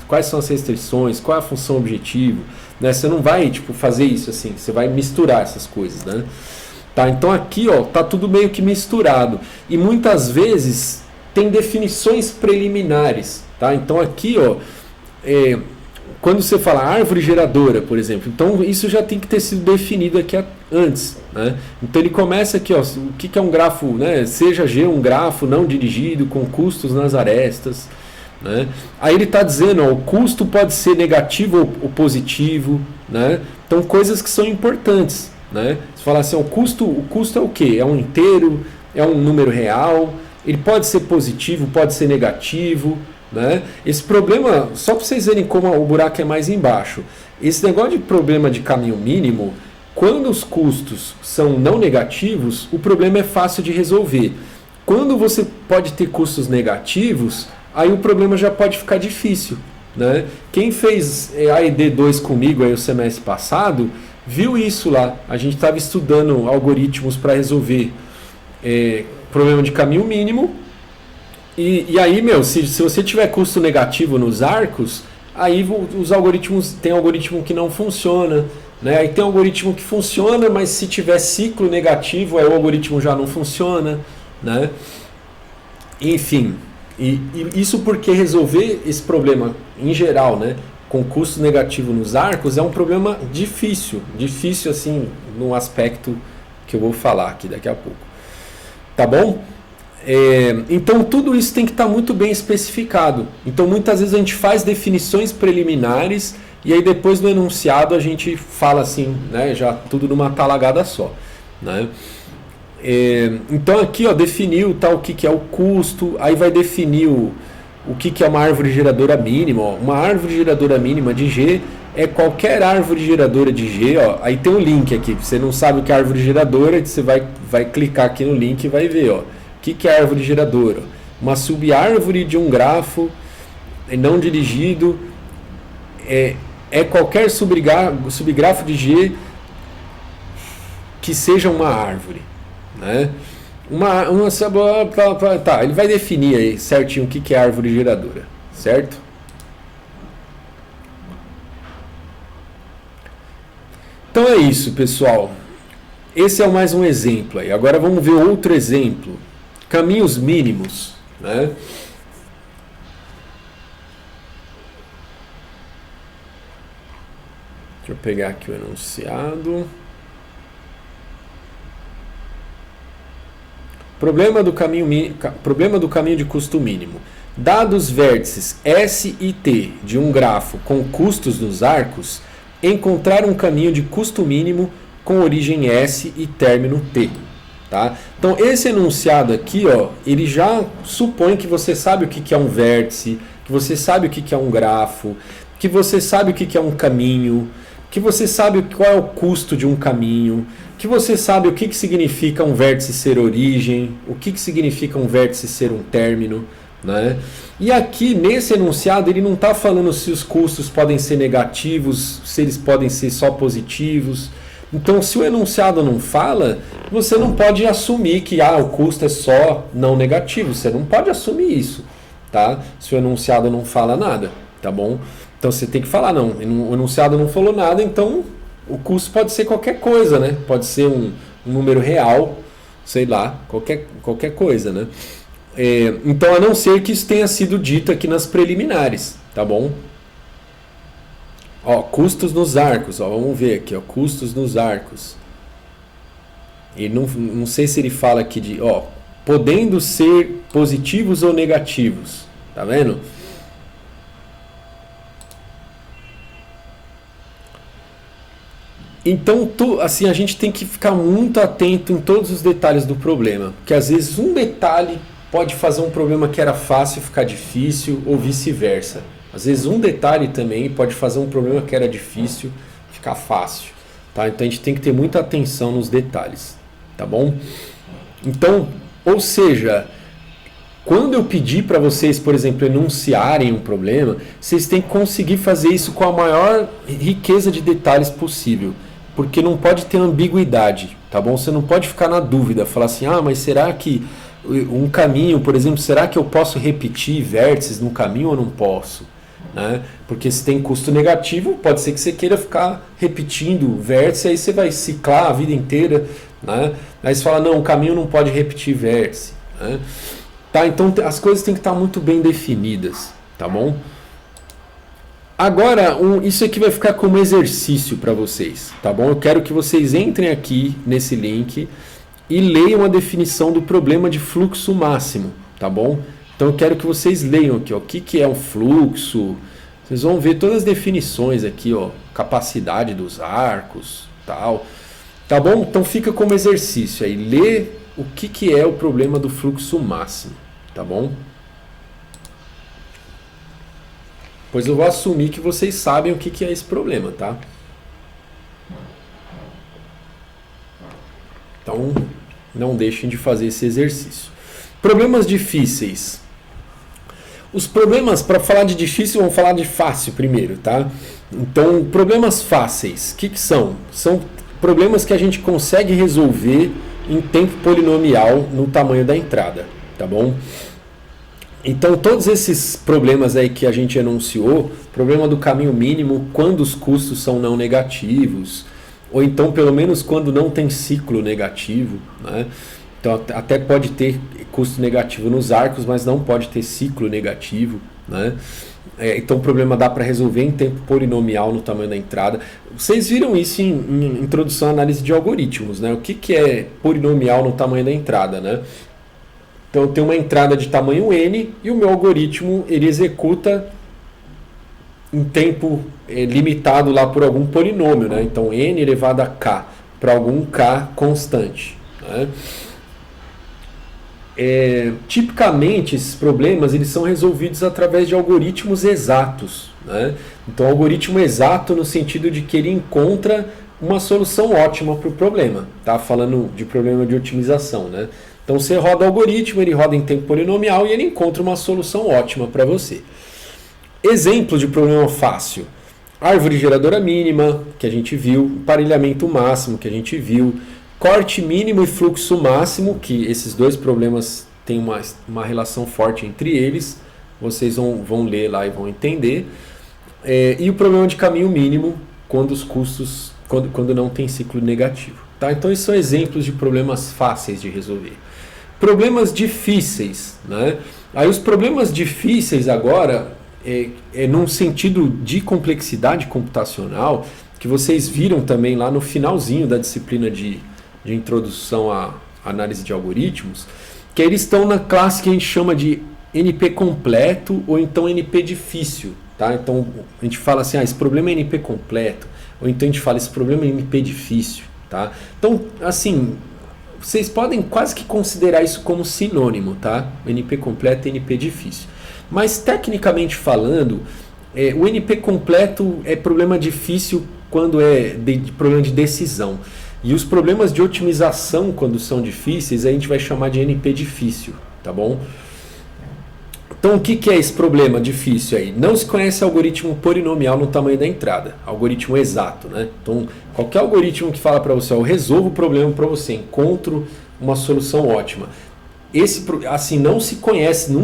quais são as restrições, qual é a função objetivo, né? Você não vai, tipo, fazer isso assim, você vai misturar essas coisas, né? Tá, então aqui, ó, tá tudo meio que misturado e muitas vezes tem definições preliminares, tá? Então aqui, ó, quando você fala árvore geradora, por exemplo, então isso já tem que ter sido definido aqui antes, né? Então ele começa aqui, ó, o que é um grafo, né? Seja G um grafo não dirigido com custos nas arestas, né? Aí ele está dizendo, ó, o custo pode ser negativo ou positivo, né? Então coisas que são importantes, né? Você fala assim, o custo é o quê? É um inteiro, é um número real, ele pode ser positivo, pode ser negativo, né? Esse problema, só para vocês verem como o buraco é mais embaixo, esse negócio de problema de caminho mínimo, quando os custos são não negativos, o problema é fácil de resolver. Quando você pode ter custos negativos, aí o problema já pode ficar difícil, né? Quem fez AED2 comigo aí o semestre passado, viu isso lá. A gente estava estudando algoritmos para resolver problema de caminho mínimo. E aí, se você tiver custo negativo nos arcos, aí os algoritmos, tem algoritmo que não funciona, né? Aí tem algoritmo que funciona, mas se tiver ciclo negativo, aí o algoritmo já não funciona, né? Enfim, e isso porque resolver esse problema em geral, né, com custo negativo nos arcos é um problema difícil assim, num aspecto que eu vou falar aqui daqui a pouco. Tá bom? Então tudo isso tem que estar muito bem especificado. Então muitas vezes a gente faz definições preliminares e aí depois no enunciado a gente fala assim, né, já tudo numa talagada só, né? Então aqui, ó, definiu o que é o custo, aí vai definir o que é uma árvore geradora mínima. Ó. Uma árvore geradora mínima de G é qualquer árvore geradora de G. Ó. Aí tem um link aqui, você não sabe o que é árvore geradora, você vai clicar aqui no link e vai ver, ó, o que é árvore geradora. Uma subárvore de um grafo não dirigido é qualquer subgrafo de G que seja uma árvore. Né? Tá, ele vai definir aí certinho o que é árvore geradora, certo? Então é isso, pessoal. Esse é mais um exemplo aí. Agora vamos ver outro exemplo. Caminhos mínimos, né? Deixa eu pegar aqui o enunciado. Problema do caminho de custo mínimo. Dados vértices S e T de um grafo com custos nos arcos, encontrar um caminho de custo mínimo com origem S e término T. Tá? Então esse enunciado aqui, ó, ele já supõe que você sabe o que é um vértice, que você sabe o que é um grafo, que você sabe o que é um caminho, que você sabe qual é o custo de um caminho, que você sabe o que significa um vértice ser origem, o que significa um vértice ser um término, né? E aqui nesse enunciado ele não está falando se os custos podem ser negativos, se eles podem ser só positivos. Então se o enunciado não fala, você não pode assumir que o custo é só não negativo, você não pode assumir isso, tá? Se o enunciado não fala nada, tá bom? Então você tem que falar, não, o enunciado não falou nada, então o custo pode ser qualquer coisa, né? Pode ser um número real, sei lá, qualquer coisa, né? Então, a não ser que isso tenha sido dito aqui nas preliminares, tá bom? Ó, custos nos arcos, ó, vamos ver aqui, ó, custos nos arcos. E não sei se ele fala aqui de, ó, podendo ser positivos ou negativos, tá vendo? Então, assim, a gente tem que ficar muito atento em todos os detalhes do problema, porque às vezes um detalhe pode fazer um problema que era fácil ficar difícil ou vice-versa. Às vezes um detalhe também pode fazer um problema que era difícil ficar fácil, tá? Então a gente tem que ter muita atenção nos detalhes, tá bom? Então, ou seja, quando eu pedir para vocês, por exemplo, enunciarem um problema, vocês têm que conseguir fazer isso com a maior riqueza de detalhes possível. Porque não pode ter ambiguidade, tá bom? Você não pode ficar na dúvida, falar assim, mas será que um caminho, por exemplo, será que eu posso repetir vértices no caminho ou não posso? Né? Porque se tem custo negativo, pode ser que você queira ficar repetindo vértice, aí você vai ciclar a vida inteira, né? Aí você fala, não, o caminho não pode repetir vértice, né? Tá? Então as coisas têm que estar muito bem definidas, tá bom? Agora, isso aqui vai ficar como exercício para vocês, tá bom? Eu quero que vocês entrem aqui nesse link e leiam a definição do problema de fluxo máximo, tá bom? Então eu quero que vocês leiam aqui, ó, o que é um fluxo. Vocês vão ver todas as definições aqui, ó, capacidade dos arcos, tal. Tá bom? Então fica como exercício aí, lê o que é o problema do fluxo máximo, tá bom? Pois eu vou assumir que vocês sabem o que é esse problema, tá? Então, não deixem de fazer esse exercício. Problemas difíceis. Os problemas, para falar de difícil, vamos falar de fácil primeiro, tá? Então, problemas fáceis, o que são? São problemas que a gente consegue resolver em tempo polinomial no tamanho da entrada, tá bom? Então, todos esses problemas aí que a gente enunciou, problema do caminho mínimo, quando os custos são não negativos, ou então, pelo menos, quando não tem ciclo negativo, né? Então, até pode ter custo negativo nos arcos, mas não pode ter ciclo negativo, né? Então, o problema dá para resolver em tempo polinomial no tamanho da entrada. Vocês viram isso em introdução à análise de algoritmos, né? O que é polinomial no tamanho da entrada, né? Então, eu tenho uma entrada de tamanho n e o meu algoritmo ele executa em tempo limitado lá por algum polinômio, né? Então, n elevado a k para algum k constante, né? Tipicamente esses problemas eles são resolvidos através de algoritmos exatos, né? Então, algoritmo exato no sentido de que ele encontra uma solução ótima para o problema, tá? Falando de problema de otimização, né? Então você roda o algoritmo, ele roda em tempo polinomial e ele encontra uma solução ótima para você. Exemplo de problema fácil: árvore geradora mínima, que a gente viu, emparelhamento máximo, que a gente viu, corte mínimo e fluxo máximo, que esses dois problemas têm uma relação forte entre eles, vocês vão ler lá e vão entender. E o problema de caminho mínimo, quando os custos, quando não tem ciclo negativo. Tá? Então, esses são exemplos de problemas fáceis de resolver. Problemas difíceis, né? Aí os problemas difíceis agora, num sentido de complexidade computacional, que vocês viram também lá no finalzinho da disciplina de introdução à análise de algoritmos, que eles estão na classe que a gente chama de NP completo ou então NP difícil. Tá? Então a gente fala assim, esse problema é NP completo, ou então a gente fala, esse problema é NP difícil. Tá? Então, assim, vocês podem quase que considerar isso como sinônimo, tá? NP completo e NP difícil. Mas, tecnicamente falando, o NP completo é problema difícil quando é problema de decisão. E os problemas de otimização, quando são difíceis, a gente vai chamar de NP difícil, tá bom? Então, o que é esse problema difícil aí? Não se conhece algoritmo polinomial no tamanho da entrada, algoritmo exato, né? Então, qualquer algoritmo que fala para você, eu resolvo o problema para você, encontro uma solução ótima. Assim, não se conhece,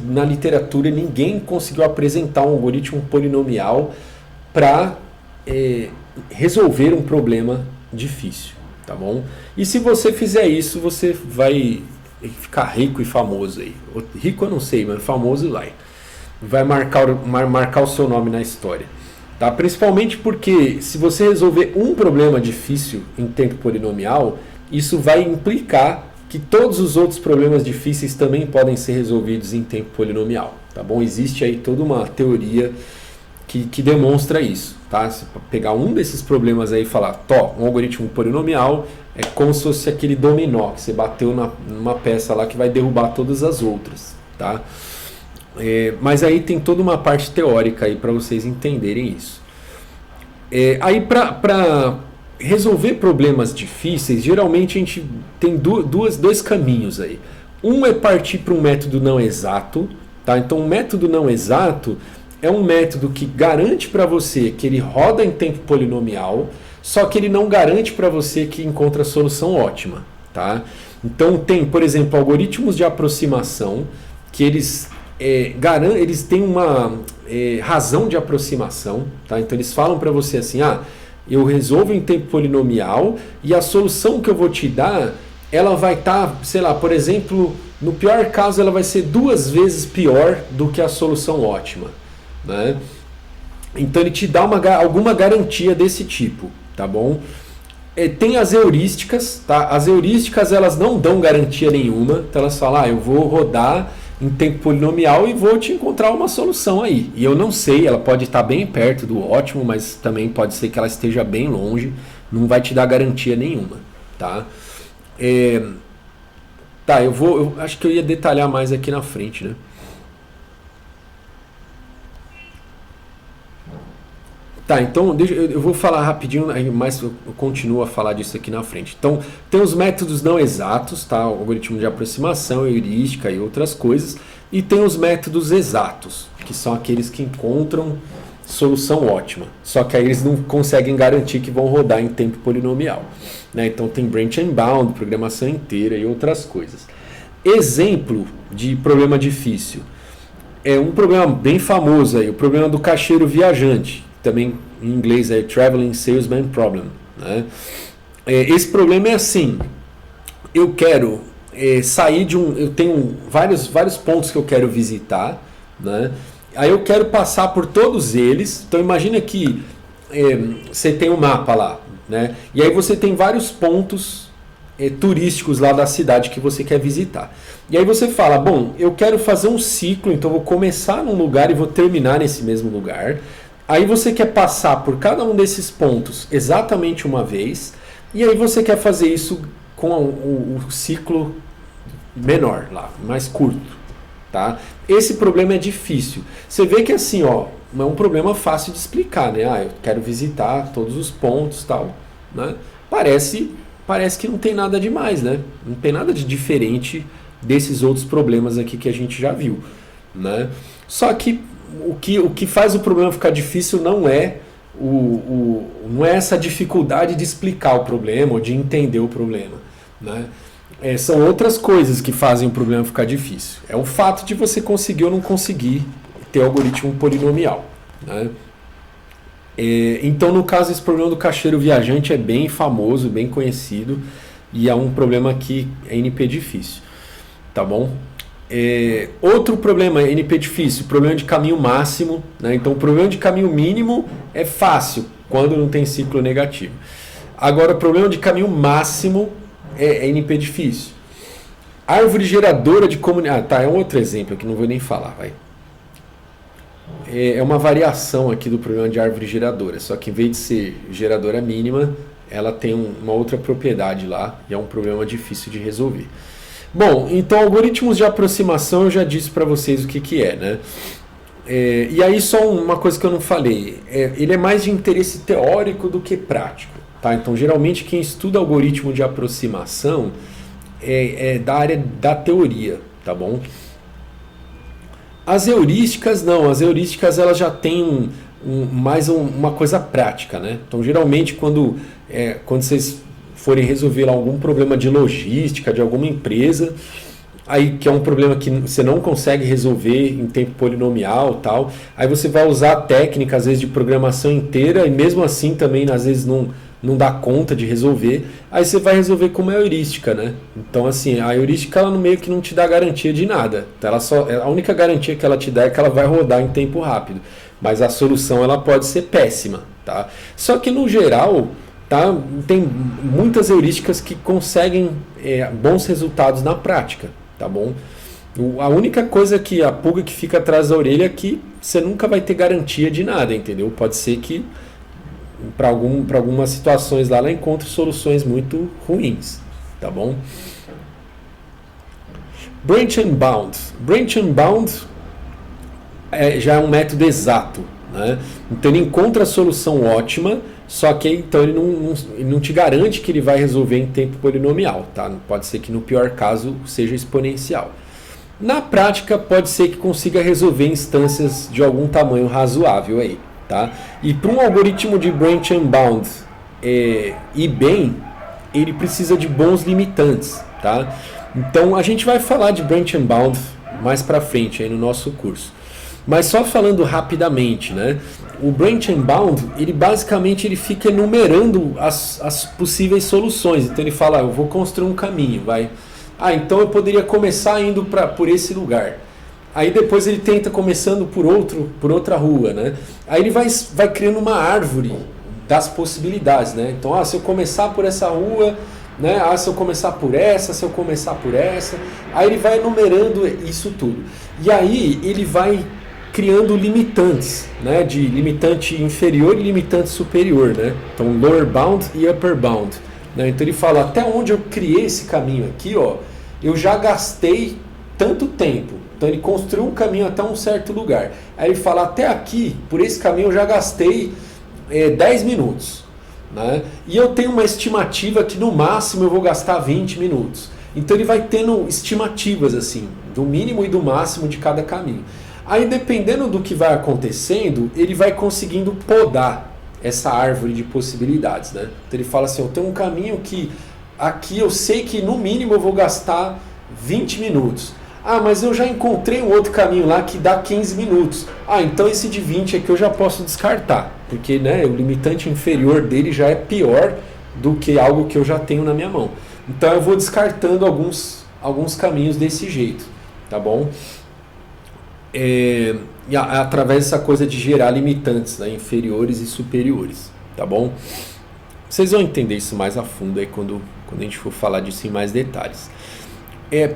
na literatura ninguém conseguiu apresentar um algoritmo polinomial para resolver um problema difícil, tá bom? E se você fizer isso, você vai ficar rico e famoso aí. Rico eu não sei, mas famoso vai marcar o seu nome na história, tá? Principalmente porque se você resolver um problema difícil em tempo polinomial, isso vai implicar que todos os outros problemas difíceis também podem ser resolvidos em tempo polinomial, tá bom? Existe aí toda uma teoria que demonstra isso, tá? Se pegar um desses problemas aí e falar, um algoritmo polinomial é como se fosse aquele dominó que você bateu numa peça lá que vai derrubar todas as outras, tá? Mas aí tem toda uma parte teórica aí para vocês entenderem isso. Aí para resolver problemas difíceis, geralmente a gente tem dois caminhos aí. Um é partir para um método não exato, tá? Então o método não exato é um método que garante para você que ele roda em tempo polinomial, só que ele não garante para você que encontra a solução ótima, tá? Então tem, por exemplo, algoritmos de aproximação que eles têm uma razão de aproximação, tá? Então eles falam para você assim, eu resolvo em tempo polinomial e a solução que eu vou te dar, ela vai estar, sei lá, por exemplo, no pior caso ela vai ser 2 vezes pior do que a solução ótima, né? Então ele te dá alguma garantia desse tipo, tá bom? Tem as heurísticas, tá? As heurísticas elas não dão garantia nenhuma, então elas falam, eu vou rodar em tempo polinomial e vou te encontrar uma solução aí. E eu não sei, ela pode estar bem perto do ótimo, mas também pode ser que ela esteja bem longe, não vai te dar garantia nenhuma, tá? Eu acho que eu ia detalhar mais aqui na frente, né? Tá, então eu vou falar rapidinho, mas eu continuo a falar disso aqui na frente. Então, tem os métodos não exatos, tá? O algoritmo de aproximação, heurística e outras coisas. E tem os métodos exatos, que são aqueles que encontram solução ótima. Só que aí eles não conseguem garantir que vão rodar em tempo polinomial, né? Então tem branch and bound, programação inteira e outras coisas. Exemplo de problema difícil. É um problema bem famoso aí, o problema do caixeiro viajante. Também em inglês é Traveling Salesman Problem, né? Esse problema é assim, eu quero sair de eu tenho vários pontos que eu quero visitar, né? Aí eu quero passar por todos eles, então imagina que você tem um mapa lá, né? E aí você tem vários pontos turísticos lá da cidade que você quer visitar. E aí você fala, bom, eu quero fazer um ciclo, então eu vou começar num lugar e vou terminar nesse mesmo lugar. Aí você quer passar por cada um desses pontos exatamente uma vez, e aí você quer fazer isso com o ciclo menor lá, mais curto, tá? Esse problema é difícil. Você vê que assim, ó, não é um problema fácil de explicar, né? Eu quero visitar todos os pontos, tal, né? Parece que não tem nada demais, né? Não tem nada de diferente desses outros problemas aqui que a gente já viu, né? Só que o que faz o problema ficar difícil não é não é essa dificuldade de explicar o problema ou de entender o problema, né? São outras coisas que fazem o problema ficar difícil. É o fato de você conseguir ou não conseguir ter algoritmo polinomial, né? Então, no caso, esse problema do caixeiro viajante é bem famoso, bem conhecido, e é um problema que é NP difícil, tá bom? Outro problema NP difícil, problema de caminho máximo, né? Então o problema de caminho mínimo é fácil quando não tem ciclo negativo. Agora o problema de caminho máximo é NP difícil. Árvore geradora de comunidade. É um outro exemplo que não vou nem falar, vai. É uma variação aqui do problema de árvore geradora, só que em vez de ser geradora mínima, ela tem uma outra propriedade lá e é um problema difícil de resolver. Bom, então algoritmos de aproximação eu já disse para vocês o que é, né? E aí só uma coisa que eu não falei, ele é mais de interesse teórico do que prático, tá? Então geralmente quem estuda algoritmo de aproximação é da área da teoria, tá bom? As heurísticas não, as heurísticas elas já têm mais uma coisa prática, né? Então geralmente quando vocês forem resolver algum problema de logística de alguma empresa, aí que é um problema que você não consegue resolver em tempo polinomial, tal, aí você vai usar técnica às vezes de programação inteira e mesmo assim também às vezes não dá conta de resolver, aí você vai resolver com uma heurística, né? Então assim, a heurística ela no meio que não te dá garantia de nada, então, a única garantia que ela te dá é que ela vai rodar em tempo rápido, mas a solução ela pode ser péssima, tá? Só que no geral, tá, tem muitas heurísticas que conseguem bons resultados na prática, tá bom? A única coisa que a pulga que fica atrás da orelha é que você nunca vai ter garantia de nada, entendeu? Pode ser que para algumas situações lá ela encontre soluções muito ruins, tá bom? Branch and bound. Branch and bound já é um método exato, né? Então ele encontra a solução ótima, só que então ele não te garante que ele vai resolver em tempo polinomial, tá? Pode ser que no pior caso seja exponencial. Na prática pode ser que consiga resolver instâncias de algum tamanho razoável aí, tá? E para um algoritmo de branch and bound ir bem, ele precisa de bons limitantes, tá? Então a gente vai falar de branch and bound mais para frente aí no nosso curso. Mas só falando rapidamente, né? O branch and bound, ele basicamente fica enumerando as possíveis soluções. Então ele fala, eu vou construir um caminho, vai. Então eu poderia começar indo por esse lugar. Aí depois ele tenta começando por outra rua, né? Aí ele vai criando uma árvore das possibilidades, né? Então, se eu começar por essa rua, né? Se eu começar por essa, se eu começar por essa. Aí ele vai enumerando isso tudo. E aí ele vai criando limitantes, né? De limitante inferior e limitante superior, né? Então, lower bound e upper bound, né? Então ele fala, até onde eu criei esse caminho aqui, ó, eu já gastei tanto tempo. Então ele construiu um caminho até um certo lugar. Aí ele fala, até aqui, por esse caminho eu já gastei 10 minutos. Né? E eu tenho uma estimativa que no máximo eu vou gastar 20 minutos. Então ele vai tendo estimativas assim, do mínimo e do máximo de cada caminho. Aí dependendo do que vai acontecendo, ele vai conseguindo podar essa árvore de possibilidades. Né? Então ele fala assim, eu tenho um caminho que aqui eu sei que no mínimo eu vou gastar 20 minutos. Ah, mas eu já encontrei um outro caminho lá que dá 15 minutos. Ah, então esse de 20 aqui eu já posso descartar. Porque né, o limitante inferior dele já é pior do que algo que eu já tenho na minha mão. Então eu vou descartando alguns caminhos desse jeito. Tá bom? E através dessa coisa de gerar limitantes, né, inferiores e superiores. Tá bom? Vocês vão entender isso mais a fundo aí quando a gente for falar disso em mais detalhes.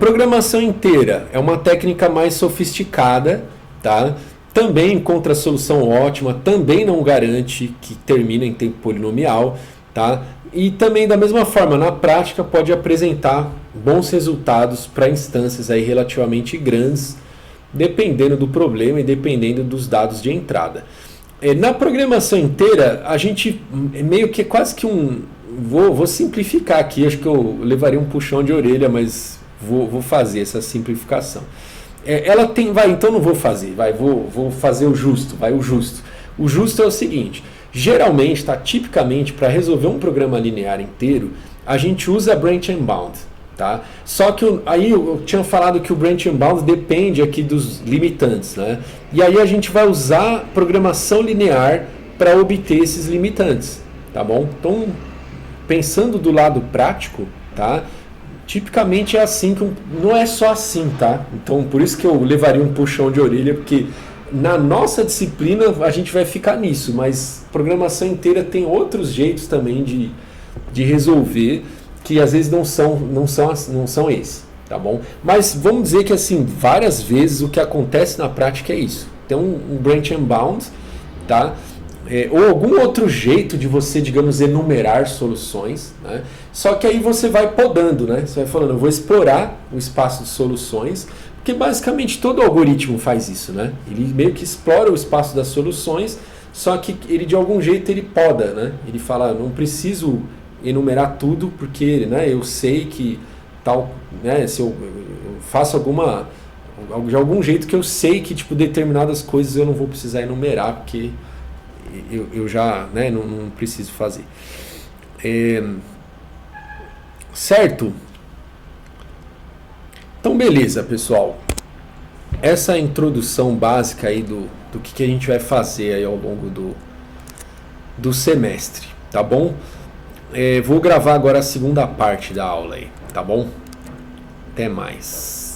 Programação inteira é uma técnica mais sofisticada, tá? Também encontra solução ótima, também não garante que termine em tempo polinomial, tá? E também da mesma forma, na prática pode apresentar bons resultados para instâncias aí relativamente grandes, dependendo do problema e dependendo dos dados de entrada. Na programação inteira, a gente meio que quase que vou simplificar aqui, acho que eu levaria um puxão de orelha, mas vou fazer essa simplificação. Ela tem, então não vou fazer, vou fazer o justo, o justo. O justo é o seguinte, geralmente, tipicamente, para resolver um programa linear inteiro, a gente usa branch and bound. Tá? Só que aí eu tinha falado que o branch and bound depende aqui dos limitantes, né? E aí a gente vai usar programação linear para obter esses limitantes, tá bom? Então, pensando do lado prático, tá? Tipicamente é assim, não é só assim, tá? Então, por isso que eu levaria um puxão de orelha, porque na nossa disciplina a gente vai ficar nisso, mas programação inteira tem outros jeitos também de resolver, que às vezes não são esses, tá bom? Mas vamos dizer que assim, várias vezes o que acontece na prática é isso. Tem um branch and bound, tá? Ou algum outro jeito de você, digamos, enumerar soluções, né? Só que aí você vai podando, né? Você vai falando, eu vou explorar o espaço de soluções, porque basicamente todo algoritmo faz isso, né? Ele meio que explora o espaço das soluções, só que ele de algum jeito ele poda, né? Ele fala, não preciso enumerar tudo, porque né, eu sei que tal, né, se eu faço de algum jeito que eu sei que tipo, determinadas coisas eu não vou precisar enumerar, porque eu já né, não preciso fazer. Certo? Então beleza, pessoal. Essa é a introdução básica aí do que a gente vai fazer aí ao longo do semestre, tá bom? Vou gravar agora a segunda parte da aula aí, tá bom? Até mais.